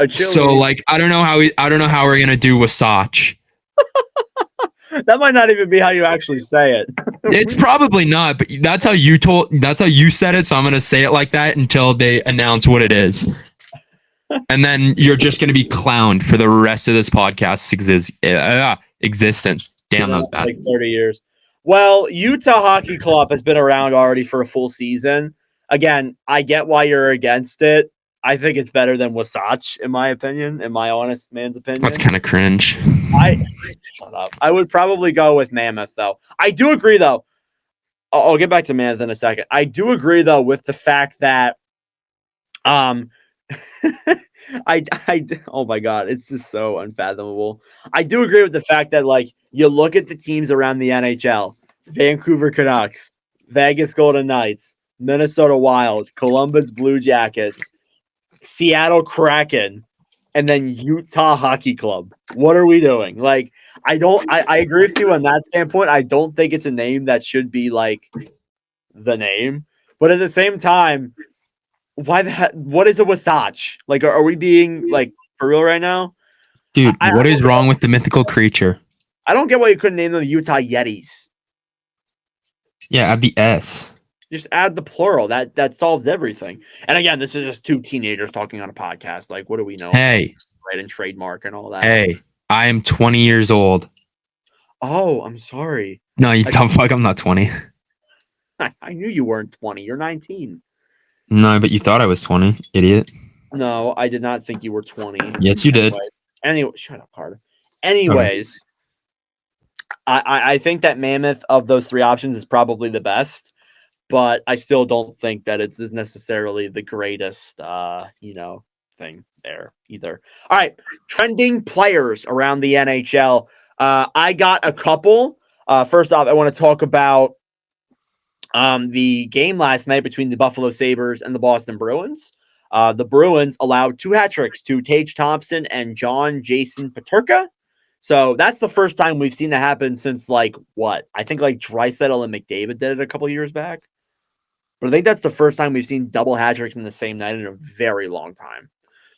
so I don't know how we're gonna do WASATCH. That might not even be how you actually say it. It's probably not, but that's how you said it. So I'm gonna say it like that until they announce what it is, and then you're just gonna be clowned for the rest of this podcast's existence. Damn, that was bad. 30 years. Well, Utah Hockey Club has been around already for a full season. Again, I get why you're against it. I think it's better than WASATCH, in my opinion, in my honest man's opinion. That's kind of cringe. Shut up. I would probably go with Mammoth, though. I do agree, though. I'll get back to Mammoth in a second. I do agree, though, with the fact that oh my God, it's just so unfathomable. I do agree with the fact that you look at the teams around the NHL: Vancouver Canucks, Vegas Golden Knights, Minnesota Wild, Columbus Blue Jackets, Seattle Kraken, and then Utah Hockey Club. What are we doing? I agree with you on that standpoint. I don't think it's a name that should be the name, but at the same time, what is a WASATCH? Are we being for real right now? Dude, what is wrong with the mythical creature? I don't get why you couldn't name them the Utah Yetis. Yeah, add the S. Just add the plural. That solves everything. And again, this is just 2 teenagers talking on a podcast. What do we know? Hey. Right, and trademark and all that. Hey, I am 20 years old. Oh, I'm sorry. No, you dumb fuck. I'm not 20. I knew you weren't 20. You're 19. No, but you thought I was 20, idiot. No, I did not think you were 20. Yes, you did. Anyway, shut up, Carter. Anyways, okay. I think that Mammoth of those 3 options is probably the best, but I still don't think that it's necessarily the greatest, thing there either. All right, trending players around the NHL. I got a couple. First off, I want to talk about the game last night between the Buffalo Sabres and the Boston Bruins. The Bruins allowed 2 hat tricks to Tage Thompson and Jason Peterka. So that's the first time we've seen that happen since what? I think Draisaitl and McDavid did it a couple years back. But I think that's the first time we've seen double hat tricks in the same night in a very long time.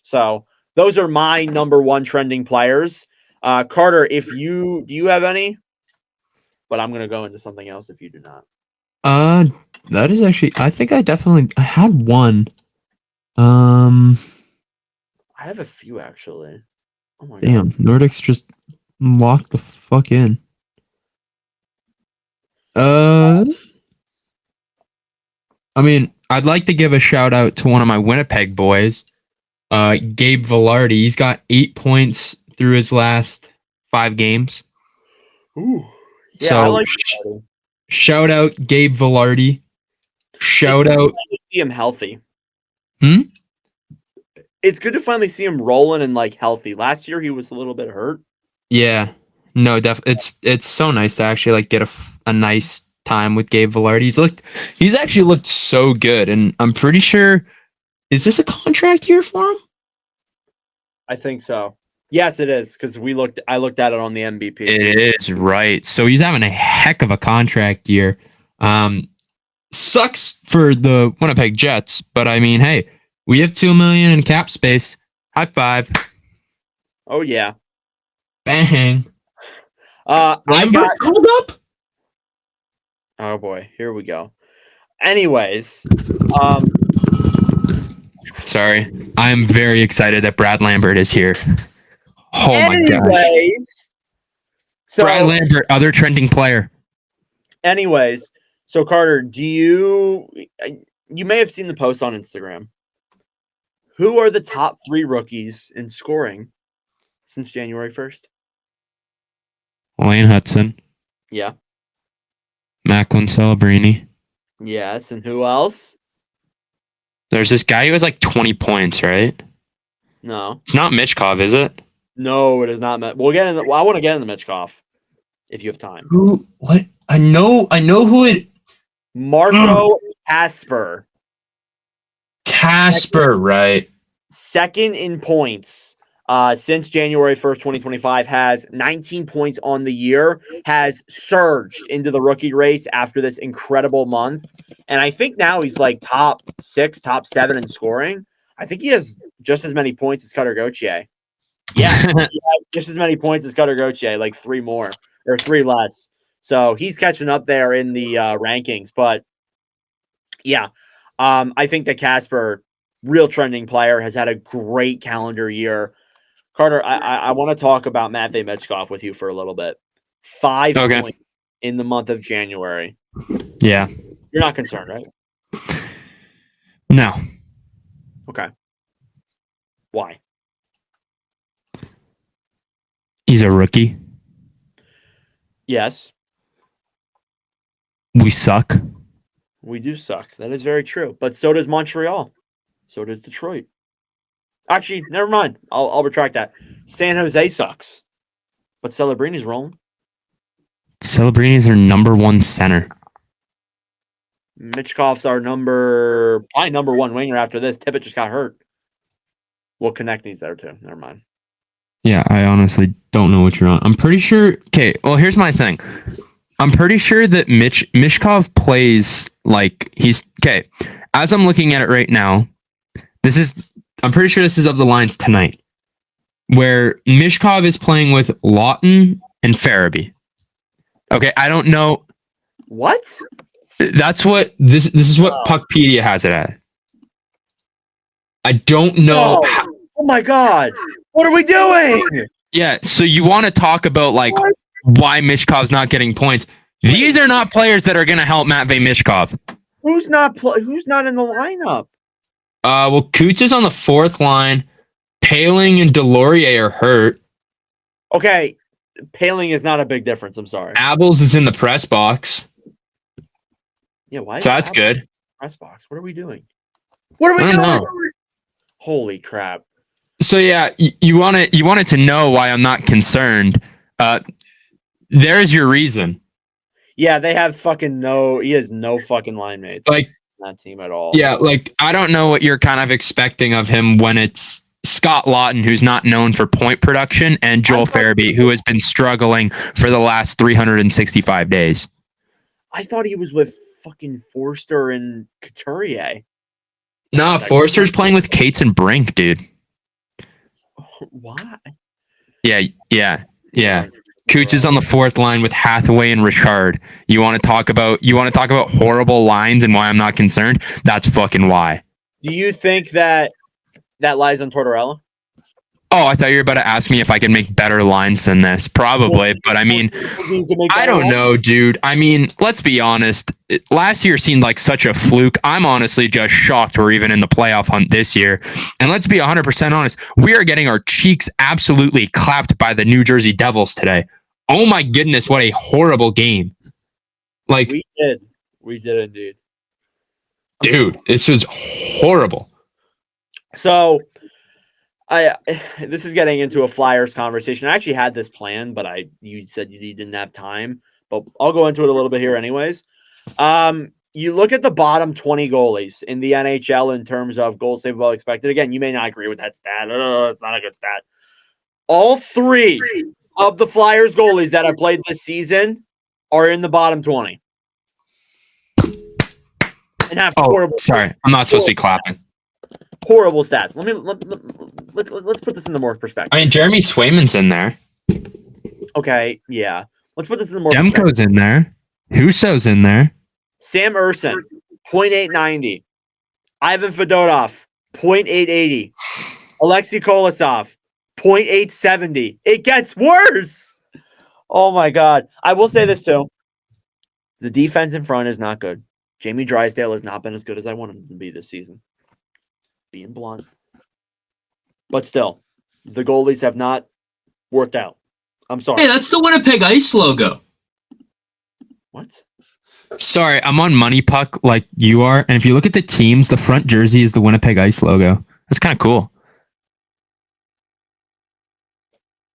So those are my number 1 trending players. Carter, do you have any? But I'm going to go into something else if you do not. That is actually, I think I had one. Um, I have a few actually. Oh my damn, god. Nordic's just locked the fuck in. I mean, I'd like to give a shout out to one of my Winnipeg boys, Gabe Velarde. He's got 8 points through his last 5 games. Ooh. Yeah, So I like shout out Gabe Velarde. Shout out. to see him healthy. Hmm? It's good to finally see him rolling and like healthy. Last year he was a little bit hurt. Yeah, no, it's so nice to actually like get a nice time with Gabe Velarde. He's actually looked so good, and I'm pretty sure, is this a contract year for him? I think so. Yes, it is because I looked at it on the MVP. It is, right. So he's having a heck of a contract year. Sucks for the Winnipeg Jets, but I mean, hey, we have $2 million in cap space. High five. Oh yeah. Bang. I got. called up. Oh boy, here we go. Anyways, Sorry, I am very excited that Brad Lambert is here. Oh my god. anyways, so Brad Lambert, other trending player. anyways, so Carter, you may have seen the post on Instagram. Who are the top 3 rookies in scoring since January 1st? Lane Hudson, Yeah. Macklin Celebrini. Yes, and who else? There's this guy who has like 20 points, right? No. It's not Michkov, is it? No, it is not. We'll get in. I want to get in the Michkov if you have time. Who? What? I know who it. Marco Casper, Casper, right? second in points since January 1st, 2025, has 19 points on the year, has surged into the rookie race after this incredible month. And I think now he's like top 6, top 7 in scoring. I think he has just as many points as Cutter Gauthier. Yeah, he has just as many points as Cutter Gauthier, like 3 more or 3 less. So he's catching up there in the rankings. But yeah, I think that Casper, real trending player, has had a great calendar year. Carter, I want to talk about Matvei Michkov with you for a little bit. 5 points in the month of January. Yeah. You're not concerned, right? No. Okay. Why? He's a rookie. Yes, We suck. we do suck. That is very true. But so does Montreal. So does Detroit. Actually, never mind. I'll retract that. San Jose sucks. But Celebrini's rolling. Celebrini's their number 1 center. Michkov's our probably number 1 winger after this. Tippett just got hurt. Well, Konechny's there too. Never mind. Yeah, I honestly don't know what you're on. I'm pretty sure. Okay, well, here's my thing. I'm pretty sure that Michkov plays like he's okay. As I'm looking at it right now, I'm pretty sure this is of the lines tonight, where Michkov is playing with Lawton and Farabee. Okay, I don't know. What? That's what this is what Puckpedia has it at. I don't know. Oh my god! What are we doing? Yeah, so you want to talk about like why Michkov's not getting points? These are not players that are going to help Matvei Michkov. Who's not in the lineup? Well, Coots is on the 4th line. Paling and Delorier are hurt. Okay, Paling is not a big difference. I'm sorry. Abels is in the press box, Yeah, why? so that's good. Press box. What are we doing? What are we I doing? don't know. Holy crap! So yeah, you wanted to know why I'm not concerned. There's your reason. Yeah, they have fucking he has no fucking line mates Like, on that team at all. yeah, like I don't know what you're kind of expecting of him when it's Scott Lawton, who's not known for point production, and Joel Farabee, who has been struggling for the last 365 days. I thought he was with fucking Forster and Couturier. No, Forster's playing with Cates and Brink, dude. Why? Yeah. Coots is on the 4th line with Hathaway and Richard. You want to talk about horrible lines and why I'm not concerned? That's fucking why. Do you think that lies on Tortorella? Oh, I thought you were about to ask me if I could make better lines than this. Probably, but I mean, I don't know, dude. I mean, let's be honest. Last year seemed like such a fluke. I'm honestly just shocked we're even in the playoff hunt this year. And let's be 100% honest. We are getting our cheeks absolutely clapped by the New Jersey Devils today. Oh my goodness, what a horrible game. Like, We did indeed. Dude, this was horrible. So, this is getting into a Flyers conversation. I actually had this planned, but you said you didn't have time. But I'll go into it a little bit here, anyways. You look at the bottom 20 goalies in the NHL in terms of goals saved above expected. Again, you may not agree with that stat. It's not a good stat. All 3 of the Flyers goalies that have played this season are in the bottom 20. And have horrible. Sorry, I'm not supposed to be clapping. Horrible stats. Let's put this into more perspective. I mean, Jeremy Swayman's in there. Okay, yeah. Let's put this in more Demko's in there. Husso's in there. Sam Urson, 0.890. Ivan Fedotov, 0.880. Alexei Kolosov, 0.870. It gets worse. Oh my God. I will say this too. The defense in front is not good. Jamie Drysdale has not been as good as I wanted him to be this season. Being blunt. But still, the goalies have not worked out. I'm sorry. Hey, that's the Winnipeg Ice logo. What? Sorry, I'm on Money Puck like you are. And if you look at the teams, the front jersey is the Winnipeg Ice logo. That's kind of cool.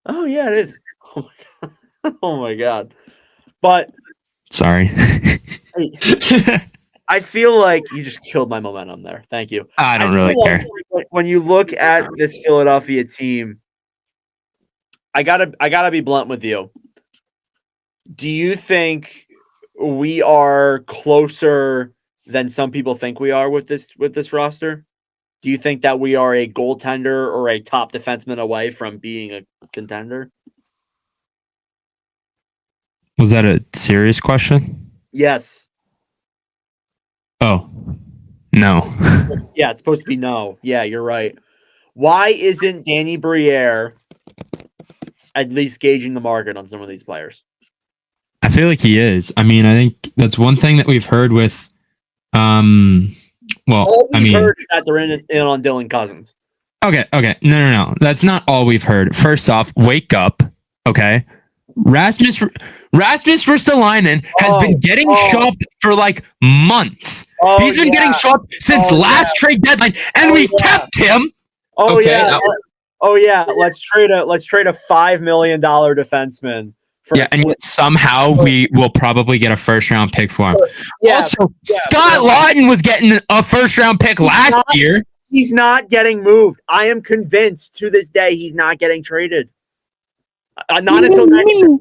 Oh, yeah, it is. Oh, my God. Oh, my God. But... Sorry. I feel like you just killed my momentum there. Thank you. I don't really care. When you look at this Philadelphia team, I gotta be blunt with you. Do you think we are closer than some people think we are with this roster? Do you think that we are a goaltender or a top defenseman away from being a contender? Was that a serious question? Yes. Oh, no. Yeah, it's supposed to be no. Yeah, you're right. Why isn't Danny Briere at least gauging the market on some of these players? I feel like he is. I mean, I think that's one thing that we've heard with, All we've heard is that they're in on Dylan Cousins. Okay. No. That's not all we've heard. First off, wake up, okay? Rasmus Ristolainen has been getting shopped for like months. He's been getting shopped since last trade deadline, and we kept him. Let's trade a $5 million defenseman. And yet somehow we will probably get a first-round pick for him. Scott Lawton was getting a first-round pick last year. He's not getting moved. I am convinced to this day he's not getting traded. Not until next year.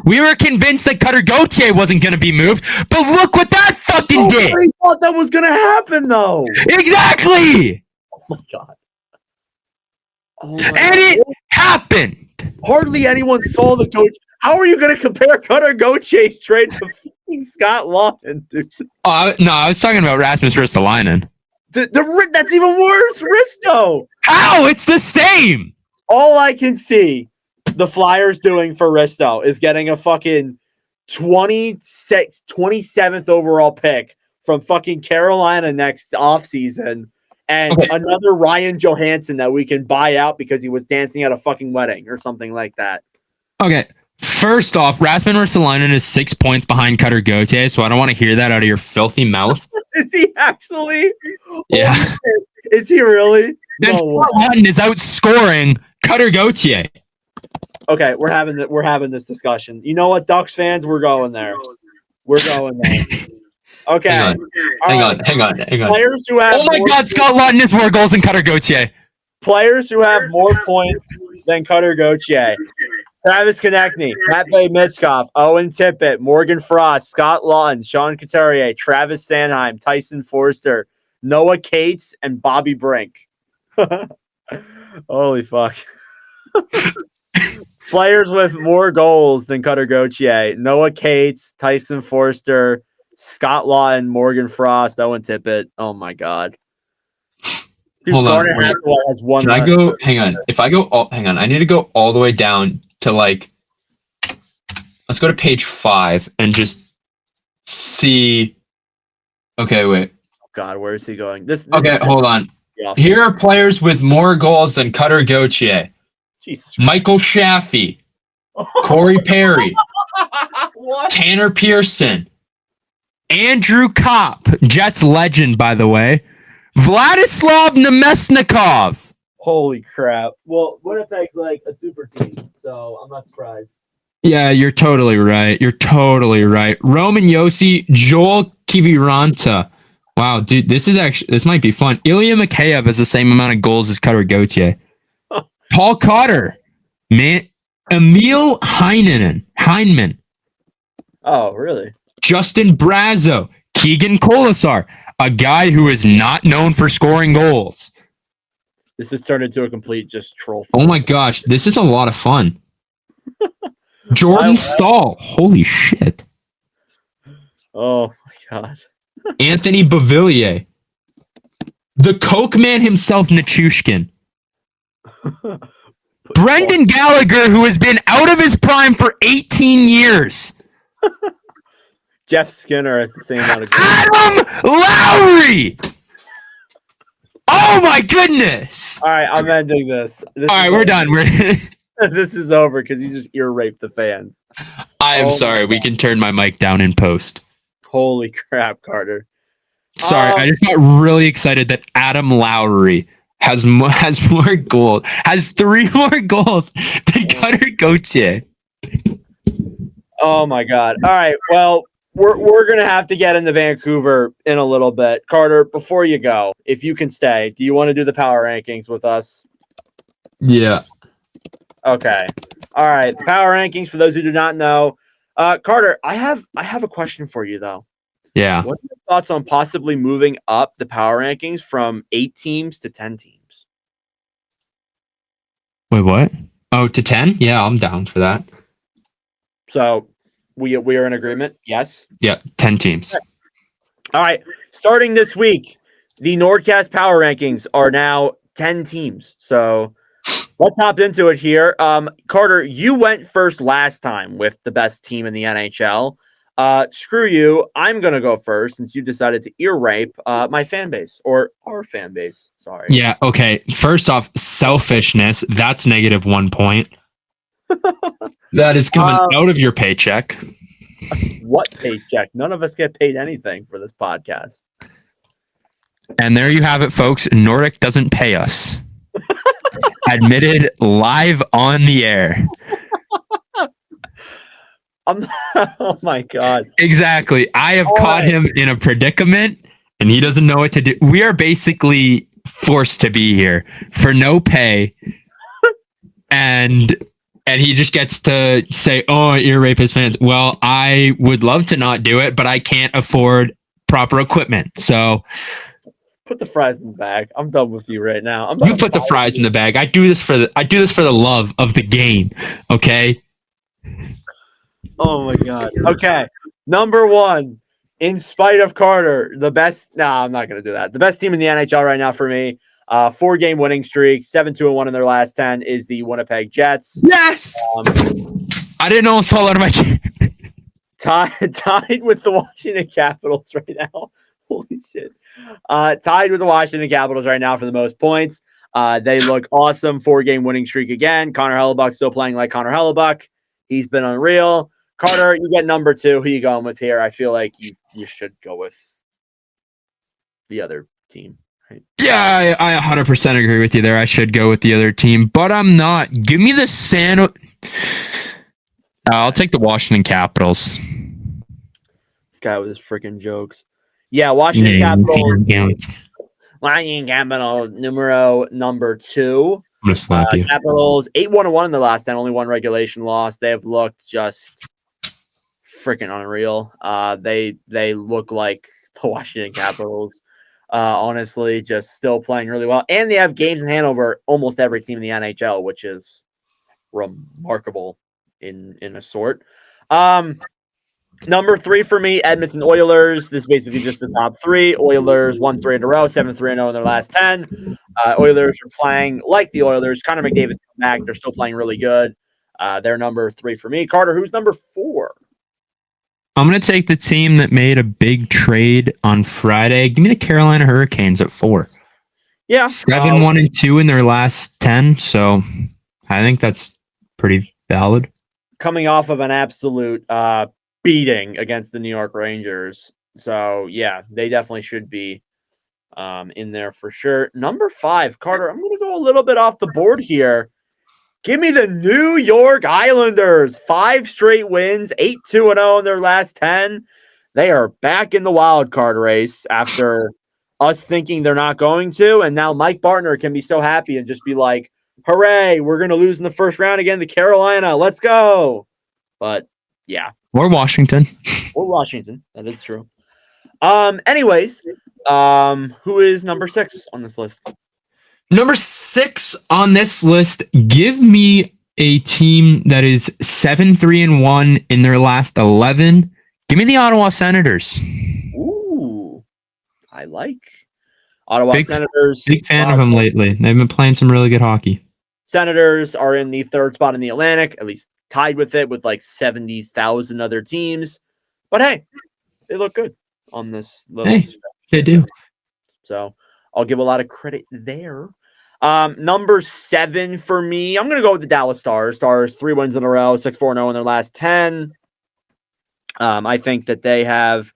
We were convinced that Cutter Gauthier wasn't going to be moved, but look what that fucking did. I thought that was going to happen, though. Exactly. Oh, my God. And it happened. Hardly anyone saw the coach. How are you going to compare Cutter Gauthier's trade to Scott Lawton, dude? No, I was talking about Rasmus Ristolainen. That's even worse, Risto. How? It's the same. All I can see the Flyers doing for Risto is getting a fucking 27th overall pick from fucking Carolina next offseason and another Ryan Johansson that we can buy out because he was dancing at a fucking wedding or something like that. Okay. First off, Rasmus Ristolainen is 6 points behind Cutter Gauthier, so I don't want to hear that out of your filthy mouth. Is he actually? Yeah. Is he really? Then Scott Lawton is outscoring Cutter Gauthier. Okay, we're having this discussion. You know what, Ducks fans? We're going there. We're going there. Okay. Hang on. Players who have God, Scott Lawton has more goals than Cutter Gauthier. Players who have more points than Cutter Gauthier. Travis Konechny, Matvey Michkov, Owen Tippett, Morgan Frost, Scott Lawton, Sean Couturier, Travis Sanheim, Tyson Forster, Noah Cates, and Bobby Brink. Holy fuck. Players with more goals than Cutter Gauthier. Noah Cates, Tyson Forster, Scott Lawton, Morgan Frost, Owen Tippett. Oh my God. Dude, Hold on, Garner wait. Hathaway has one. Can I less. go? Hang on. If I go, hang on. I need to go all the way down to like. Let's go to page 5 and just see. Okay, wait. Oh God, where is he going? This Okay, is hold on. awful. Here are players with more goals than Cutter Gauthier. Jesus. Michael Shaffey, Corey Perry, What? Tanner Pearson, Andrew Kopp, Jets legend, by the way. Vladislav Nemesnikov. Holy crap! Well, Winnipeg's like a super team, so I'm not surprised. Yeah, you're totally right. You're totally right. Roman Yossi, Joel Kiviranta. Wow, dude, this might be fun. Ilya Mikheyev has the same amount of goals as Cutter Gauthier. Paul Cotter, man, Emil Heineman, Oh, really? Justin Brazo, Keegan Colasar, a guy who is not known for scoring goals. This has turned into a complete just troll. Oh my gosh, this is a lot of fun. Jordan Stahl, holy shit. Oh my God. Anthony Bavillier, the Coke man himself, Nichushkin. Brendan Gallagher, who has been out of his prime for 18 years. Jeff Skinner has the same amount of goals. Adam Lowry. Oh my goodness. All right, I'm ending this. All right, we're done. This is over because you just ear raped the fans. I am Oh sorry. We can turn my mic down in post. Holy crap, Carter. Sorry, I just got really excited that Adam Lowry has more goals, has 3 more goals than Cutter Gauthier. Oh my God. All right. Well, we're gonna have to get into Vancouver in a little bit. Carter, before you go, if you can stay, do you want to do the power rankings with us? Yeah. Okay. All right. The power rankings for those who do not know. Carter, I have a question for you though. Yeah. What are your thoughts on possibly moving up the power rankings from 8 teams to 10 teams? Wait, what? Oh, to 10? Yeah, I'm down for that. So we are in agreement. Yes. Yeah, 10 teams. All right. Starting this week, the NordCast power rankings are now 10 teams. So let's hop into it here. Carter, you went first last time with the best team in the NHL. Screw you. I'm going to go first since you decided to ear rape my fan base or our fan base. Sorry. Yeah, okay. First off, selfishness. That's negative 1 point. That is coming out of your paycheck. What paycheck? None of us get paid anything for this podcast. And there you have it, folks. Nordic doesn't pay us. Admitted live on the air. Oh my God. Exactly. I have caught him in a predicament and he doesn't know what to do. We are basically forced to be here for no pay. And he just gets to say, oh, you're rapist fans. Well, I would love to not do it, but I can't afford proper equipment. So put the fries in the bag. I'm done with you right now. You put the fries in the bag. I do this for the love of the game. Okay. Oh my God. Okay. Number 1, in spite of Carter, the best. I'm not going to do that. The best team in the NHL right now for me, 4-game winning streak, 7-2-1 in their last 10 is the Winnipeg Jets. Yes. I didn't almost fall out of my chair. Tied with the Washington Capitals right now. Holy shit. Tied with the Washington Capitals right now for the most points. They look awesome. 4-game winning streak again. Connor Hellebuck still playing like Connor Hellebuck. He's been unreal. Carter, you get number 2. Who you going with here? I feel like you should go with the other team. Right? Yeah, I 100% agree with you there. I should go with the other team, but I'm not. Give me the I'll take the Washington Capitals. This guy with his freaking jokes. Yeah, Washington Capitals. Washington Capitals, number 2. I'm gonna slap you. Capitals 8-1-1 in the last 10, only 1 regulation loss. They have looked just freaking unreal. They look like the Washington Capitals. Honestly, just still playing really well, and they have games in hand over almost every team in the NHL, which is remarkable in a sort. Number 3 for me, Edmonton Oilers. This is basically just the top 3. Oilers won 3 in a row, 7-3-0 in their last 10. Oilers are playing like the Oilers. Connor McDavid's come back. They're still playing really good. They're number 3 for me. Carter, who's number 4? I'm going to take the team that made a big trade on Friday. Give me the Carolina Hurricanes at 4. Yeah. 7-1-2 in their last 10. So I think that's pretty valid. Coming off of an absolute beating against the New York Rangers. So, yeah, they definitely should be in there for sure. Number 5, Carter, I'm going to go a little bit off the board here. Give me the New York Islanders. 5 straight wins, 8-2-0 in their last 10. They are back in the wild card race after us thinking they're not going to. And now Mike Bartner can be so happy and just be like, hooray, we're going to lose in the first round again to Carolina. Let's go. But, yeah. Or Washington. Or Washington. That is true. Anyways, who is number 6 on this list? Number 6 on this list, give me a team that is 7-3-1 in their last 11. Give me the Ottawa Senators. Ooh, I like Ottawa Senators. Big fan of them lately. They've been playing some really good hockey. Senators are in the 3rd spot in the Atlantic, at least tied with it with like 70,000 other teams. But hey, they look good on this little stretch. They do. So I'll give a lot of credit there. Number 7 for me, I'm going to go with the Dallas Stars. Stars, 3 wins in a row, 6-4-0 in their last 10. I think that they have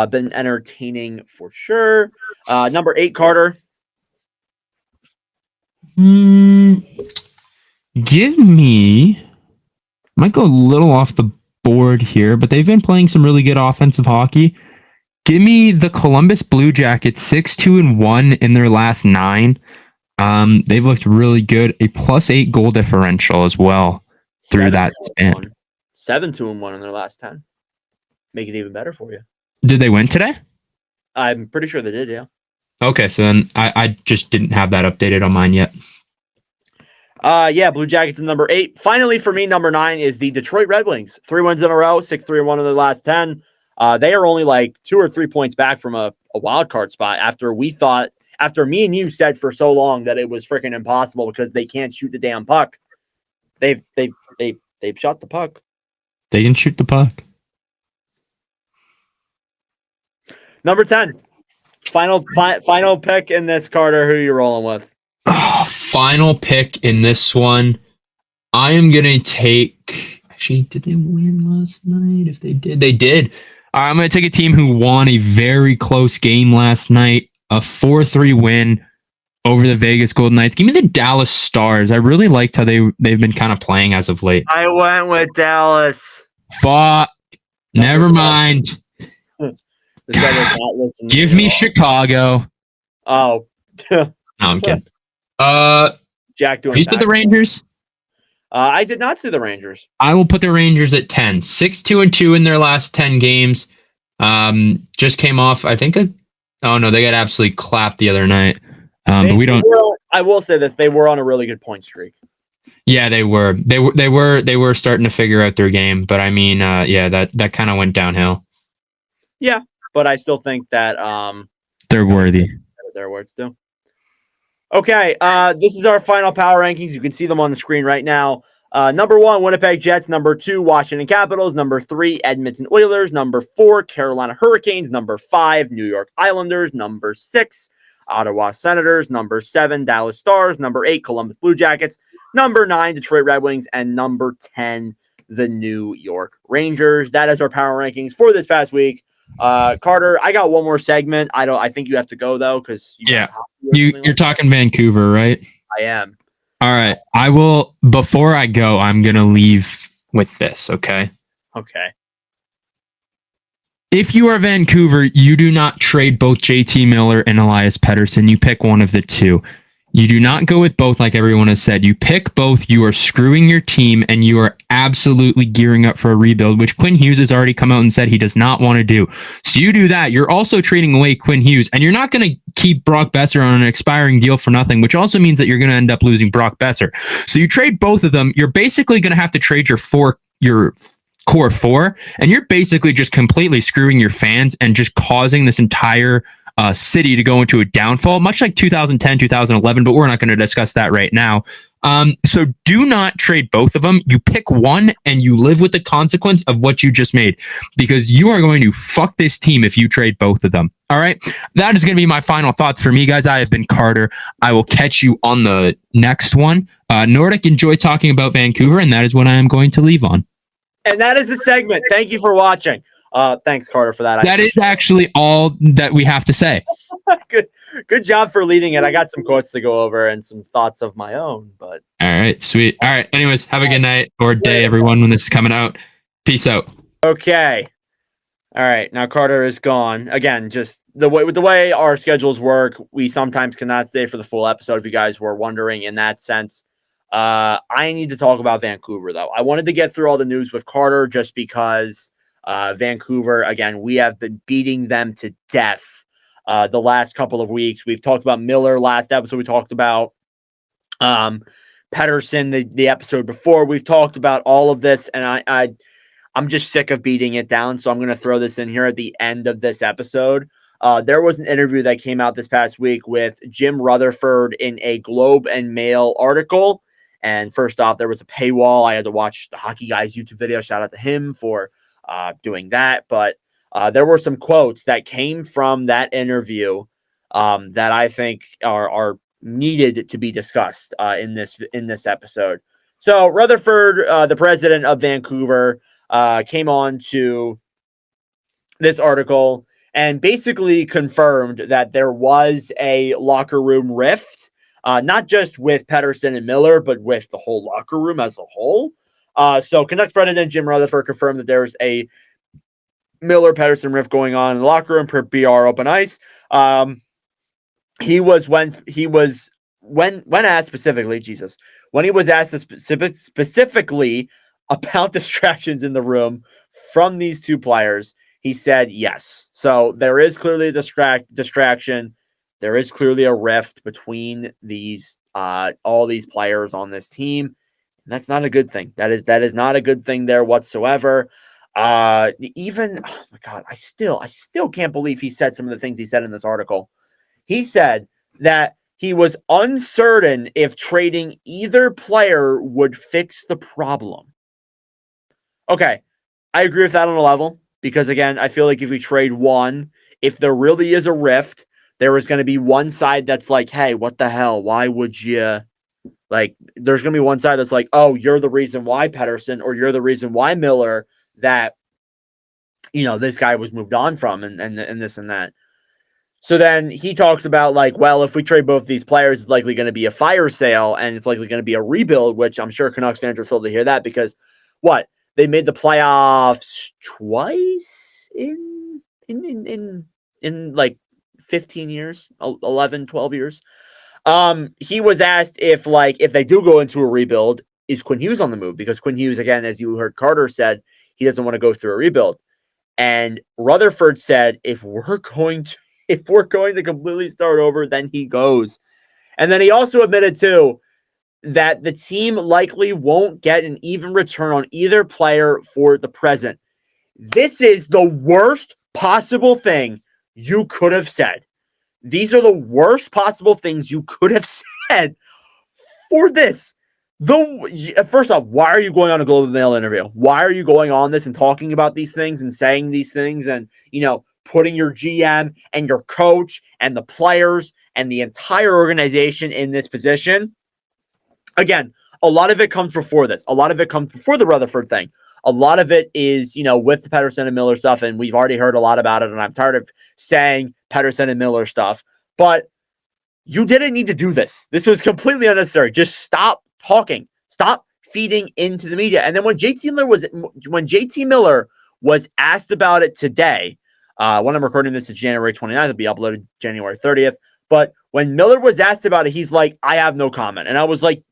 been entertaining for sure. Number 8, Carter. Give me... Might go a little off the board here, but they've been playing some really good offensive hockey. Give me the Columbus Blue Jackets, 6-2-1 in their last 9. They've looked really good. A +8 goal differential as well through that span. 7-2-1 in their last 10. Make it even better for you. Did they win today? I'm pretty sure they did, yeah. Okay, so then I just didn't have that updated on mine yet. Yeah, Blue Jackets in number 8. Finally, for me, number 9 is the Detroit Red Wings. 3 wins in a row, 6-3-1 in their last 10. They are only like 2 or 3 points back from a wild card spot after me and you said for so long that it was freaking impossible because they can't shoot the damn puck. They've shot the puck. They can shoot the puck. Number 10. Final pick in this, Carter. Who are you rolling with? Final pick in this one. I am going to take... Actually, did they win last night? If they did, they did. All right, I'm going to take a team who won a very close game last night. A 4-3 win over the Vegas Golden Knights. Give me the Dallas Stars. I really liked how they've been kind of playing as of late. I went with Dallas. Fuck. Never mind. Give me Chicago. Oh. No, I'm kidding. Jack doing. You said the Rangers? I did not see the Rangers. I will put the Rangers at 10. 6-2-2 in their last 10 games. Just came off, I think. Oh no, they got absolutely clapped the other night. But we don't. I will say this: they were on a really good point streak. Yeah, they were. They were starting to figure out their game. But I mean, yeah, that kind of went downhill. Yeah, but I still think that they're worthy. Their words do. Okay, this is our final power rankings. You can see them on the screen right now. Number 1, Winnipeg Jets. Number 2, Washington Capitals. Number 3, Edmonton Oilers. Number 4, Carolina Hurricanes. Number 5, New York Islanders. Number 6, Ottawa Senators. Number 7, Dallas Stars. Number 8, Columbus Blue Jackets. Number 9, Detroit Red Wings. And number 10, the New York Rangers. That is our power rankings for this past week. Carter, I got one more segment. I think you have to go though, because you're talking Vancouver, right? I am. All right. I will. Before I go, I'm gonna leave with this. Okay. Okay. If you are Vancouver, you do not trade both JT Miller and Elias Pettersson. You pick one of the two. You do not go with both like everyone has said. You pick both. You are screwing your team, and you are absolutely gearing up for a rebuild, which Quinn Hughes has already come out and said he does not want to do. So you do that. You're also trading away Quinn Hughes, and you're not going to keep Brock Besser on an expiring deal for nothing, which also means that you're going to end up losing Brock Besser. So you trade both of them. You're basically going to have to trade your core four, and you're basically just completely screwing your fans and just causing this entire city to go into a downfall, much like 2010, 2011, but we're not going to discuss that right now. So do not trade both of them. You pick one and you live with the consequence of what you just made, because you are going to fuck this team if you trade both of them. All right. That is going to be my final thoughts for me, guys. I have been Carter. I will catch you on the next one. Nordic, enjoy talking about Vancouver, and that is what I am going to leave on. And that is the segment. Thank you for watching. Thanks, Carter, for that. That is actually all that we have to say. Good job for leading it. I got some quotes to go over and some thoughts of my own, but all right, sweet. All right. Anyways, have a good night or day, everyone, when this is coming out. Peace out. Okay. All right. Now Carter is gone. Again, just the way our schedules work, we sometimes cannot stay for the full episode, if you guys were wondering in that sense. I need to talk about Vancouver, though. I wanted to get through all the news with Carter just because Vancouver, again, we have been beating them to death the last couple of weeks. We've talked about Miller last episode. We talked about Pettersson the episode before. We've talked about all of this, and I'm just sick of beating it down, so I'm going to throw this in here at the end of this episode. There was an interview that came out this past week with Jim Rutherford in a Globe and Mail article. And first off, there was a paywall. I had to watch the Hockey Guys YouTube video. Shout out to him for doing that. But there were some quotes that came from that interview that I think are needed to be discussed in this episode. So Rutherford, the president of Vancouver, came on to this article and basically confirmed that there was a locker room rift, not just with Pettersson and Miller, but with the whole locker room as a whole. So Canucks president Jim Rutherford confirmed that there was a Miller-Pettersson rift going on in the locker room per BR Open Ice. When asked specifically about distractions in the room from these two players, he said yes. So there is clearly a distraction. There is clearly a rift between these all these players on this team. And that's not a good thing. That is not a good thing there whatsoever. Even, oh my God, I still can't believe he said some of the things he said in this article. He said that he was uncertain if trading either player would fix the problem. Okay, I agree with that on a level, because again, I feel like if we trade one, if there really is a rift, there is going to be one side that's like, hey, what the hell? Why would you? Like, there's going to be one side that's like, oh, you're the reason why Pettersson, or you're the reason why Miller, that, this guy was moved on from, and this and that. So then he talks about, like, well, if we trade both these players, it's likely going to be a fire sale, and it's likely going to be a rebuild, which I'm sure Canucks fans are thrilled to hear that, because what? They made the playoffs twice in like 15 years, 11, 12 years. He was asked if they do go into a rebuild, is Quinn Hughes on the move? Because Quinn Hughes, again, as you heard Carter said, he doesn't want to go through a rebuild. And Rutherford said, if we're going to completely start over, then he goes. And then he also admitted too that the team likely won't get an even return on either player for the present. This is the worst possible thing you could have said. These are the worst possible things you could have said for this. First off, why are you going on a Globe and Mail interview? Why are you going on this and talking about these things and saying these things and, putting your GM and your coach and the players and the entire organization in this position? Again, a lot of it comes before this. A lot of it comes before the Rutherford thing. A lot of it is, with the Pettersson and Miller stuff, and we've already heard a lot about it, and I'm tired of saying Pettersson and Miller stuff. But you didn't need to do this. This was completely unnecessary. Just stop talking. Stop feeding into the media. And then when JT Miller was asked about it today, when I'm recording this is January 29th, it'll be uploaded January 30th. But when Miller was asked about it, he's like, I have no comment. And I was like,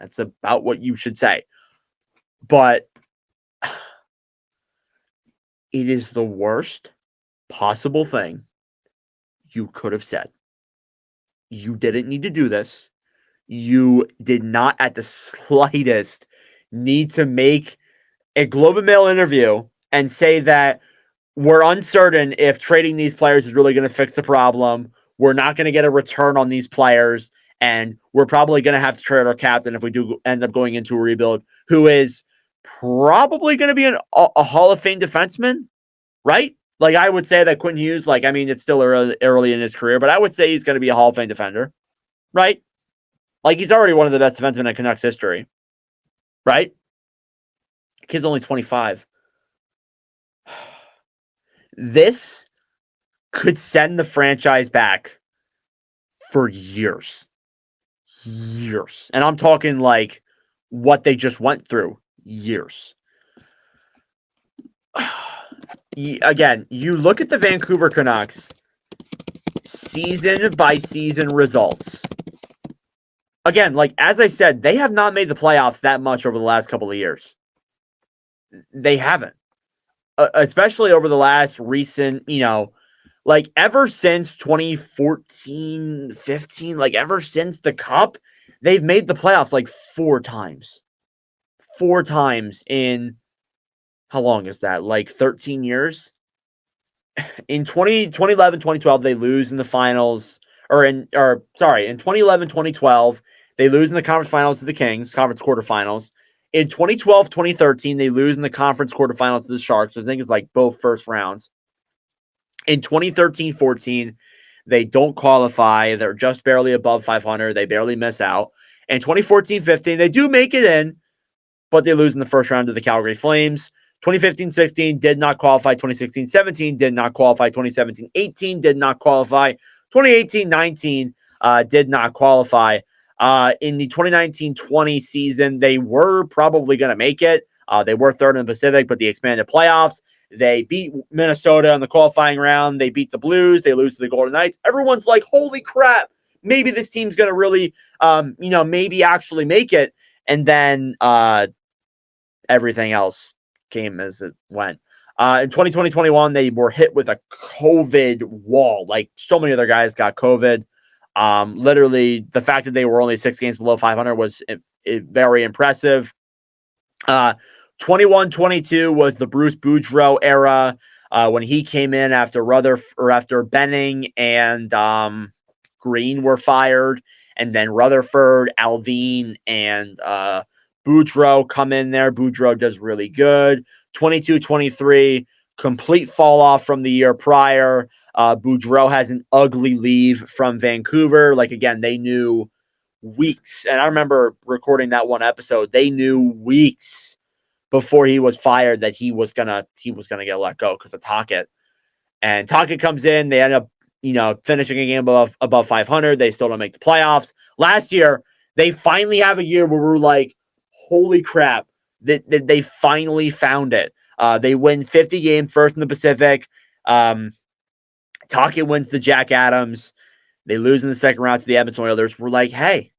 that's about what you should say. But it is the worst possible thing you could have said. You didn't need to do this. You did not at the slightest need to make a Globe and Mail interview and say that we're uncertain if trading these players is really going to fix the problem. We're not going to get a return on these players, and we're probably going to have to trade our captain if we do end up going into a rebuild, who is probably going to be a Hall of Fame defenseman, right? Like, I would say that Quinn Hughes, like, I mean, it's still early in his career, but I would say he's going to be a Hall of Fame defender, right? Like, he's already one of the best defensemen in Canucks history, right? Kid's only 25. This could send the franchise back for years. Years. And I'm talking like what they just went through. Years. Again, you look at the Vancouver Canucks season by season results. Again, like as I said, they have not made the playoffs that much over the last couple of years. They haven't. Especially over the last recent, like ever since 2014, 15, like ever since the Cup, they've made the playoffs like 4 times. 4 times in, how long is that? Like 13 years? In 2011, 2012, they lose in the finals, in 2011, 2012, they lose in the conference finals to the Kings, conference quarterfinals. In 2012, 2013, they lose in the conference quarterfinals to the Sharks. I think it's like both first rounds. In 2013-14, they don't qualify. They're just barely above 500. They barely miss out. In 2014-15, they do make it in, but they lose in the first round to the Calgary Flames. 2015-16 did not qualify. 2016-17 did not qualify. 2017-18 did not qualify. 2018-19 did not qualify. In the 2019-20 season, they were probably going to make it. They were third in the Pacific, but the expanded playoffs, they beat Minnesota in the qualifying round. They beat the Blues. They lose to the Golden Knights. Everyone's like, holy crap, maybe this team's going to really, maybe actually make it. And then everything else came as it went. In 2020-21, they were hit with a COVID wall. Like so many other guys got COVID. Literally, the fact that they were only 6 games below 500 was very impressive. 21-22 was the Bruce Boudreau era when he came in after Benning and Green were fired, and then Rutherford, Alvin, and Boudreau come in there. Boudreau does really good. 22-23, complete fall off from the year prior. Boudreau has an ugly leave from Vancouver. Like, again, they knew weeks. And I remember recording that one episode. They knew weeks before he was fired that he was gonna get let go because of Tocchet. And Tocchet comes in. They end up, finishing a game above 500. They still don't make the playoffs. Last year, they finally have a year where we're like, holy crap, that they finally found it. They win 50 games, first in the Pacific. Tocchet wins to Jack Adams. They lose in the second round to the Edmonton Oilers. We're like, hey,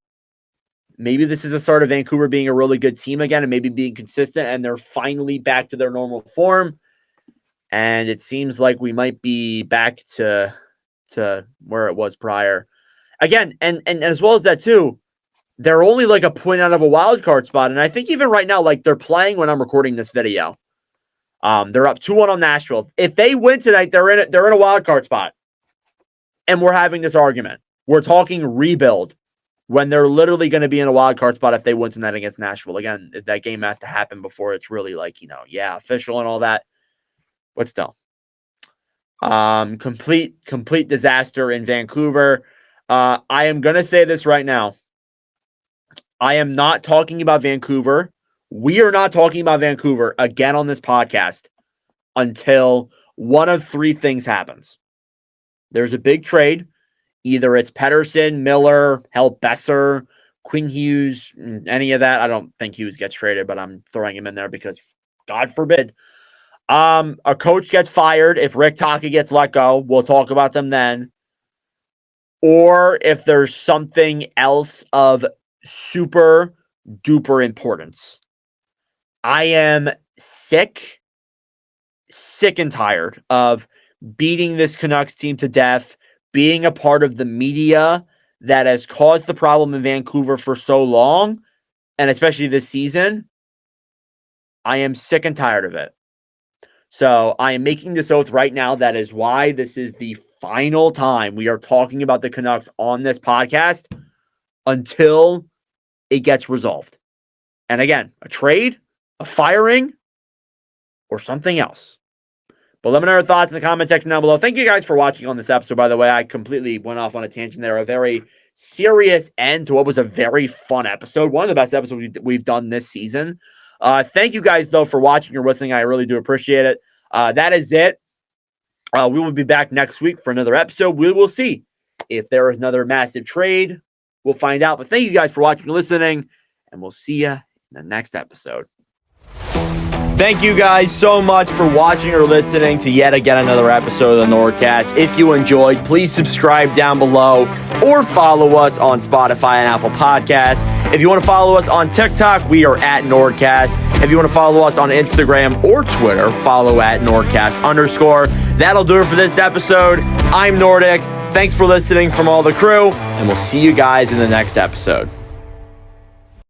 maybe this is a start of Vancouver being a really good team again and maybe being consistent, and they're finally back to their normal form. And it seems like we might be back to where it was prior. Again, and as well as that too, they're only like a point out of a wild card spot. And I think even right now, like they're playing when I'm recording this video. They're up 2-1 on Nashville. If they win tonight, they're in a wild card spot. And we're having this argument. We're talking rebuild when they're literally going to be in a wild card spot if they win tonight against Nashville. Again, that game has to happen before it's really like, official and all that. But still. Complete disaster in Vancouver. I am going to say this right now. I am not talking about Vancouver. We are not talking about Vancouver again on this podcast until one of 3 things happens. There's a big trade. Either it's Pettersson, Miller, Besser, Quinn Hughes, any of that. I don't think Hughes gets traded, but I'm throwing him in there because God forbid. A coach gets fired. If Rick Tocchet gets let go, we'll talk about them then. Or if there's something else of super duper importance. I am sick and tired of beating this Canucks team to death, being a part of the media that has caused the problem in Vancouver for so long, and especially this season. I am sick and tired of it. So I am making this oath right now. That is why this is the final time we are talking about the Canucks on this podcast until it gets resolved. And again, a trade, a firing, or something else. But let me know your thoughts in the comment section down below. Thank you guys for watching on this episode, by the way. I completely went off on a tangent there. A very serious end to what was a very fun episode. One of the best episodes we've done this season. Thank you guys, though, for watching or listening. I really do appreciate it. That is it. We will be back next week for another episode. We will see if there is another massive trade. We'll find out. But thank you guys for watching and listening, and we'll see you in the next episode. Thank you guys so much for watching or listening to yet again another episode of the NordCast. If you enjoyed, please subscribe down below or follow us on Spotify and Apple Podcasts. If you want to follow us on TikTok, we are at NordCast. If you want to follow us on Instagram or Twitter, follow at NordCast_. That'll do it for this episode. I'm Nordic. Thanks for listening from all the crew, and we'll see you guys in the next episode.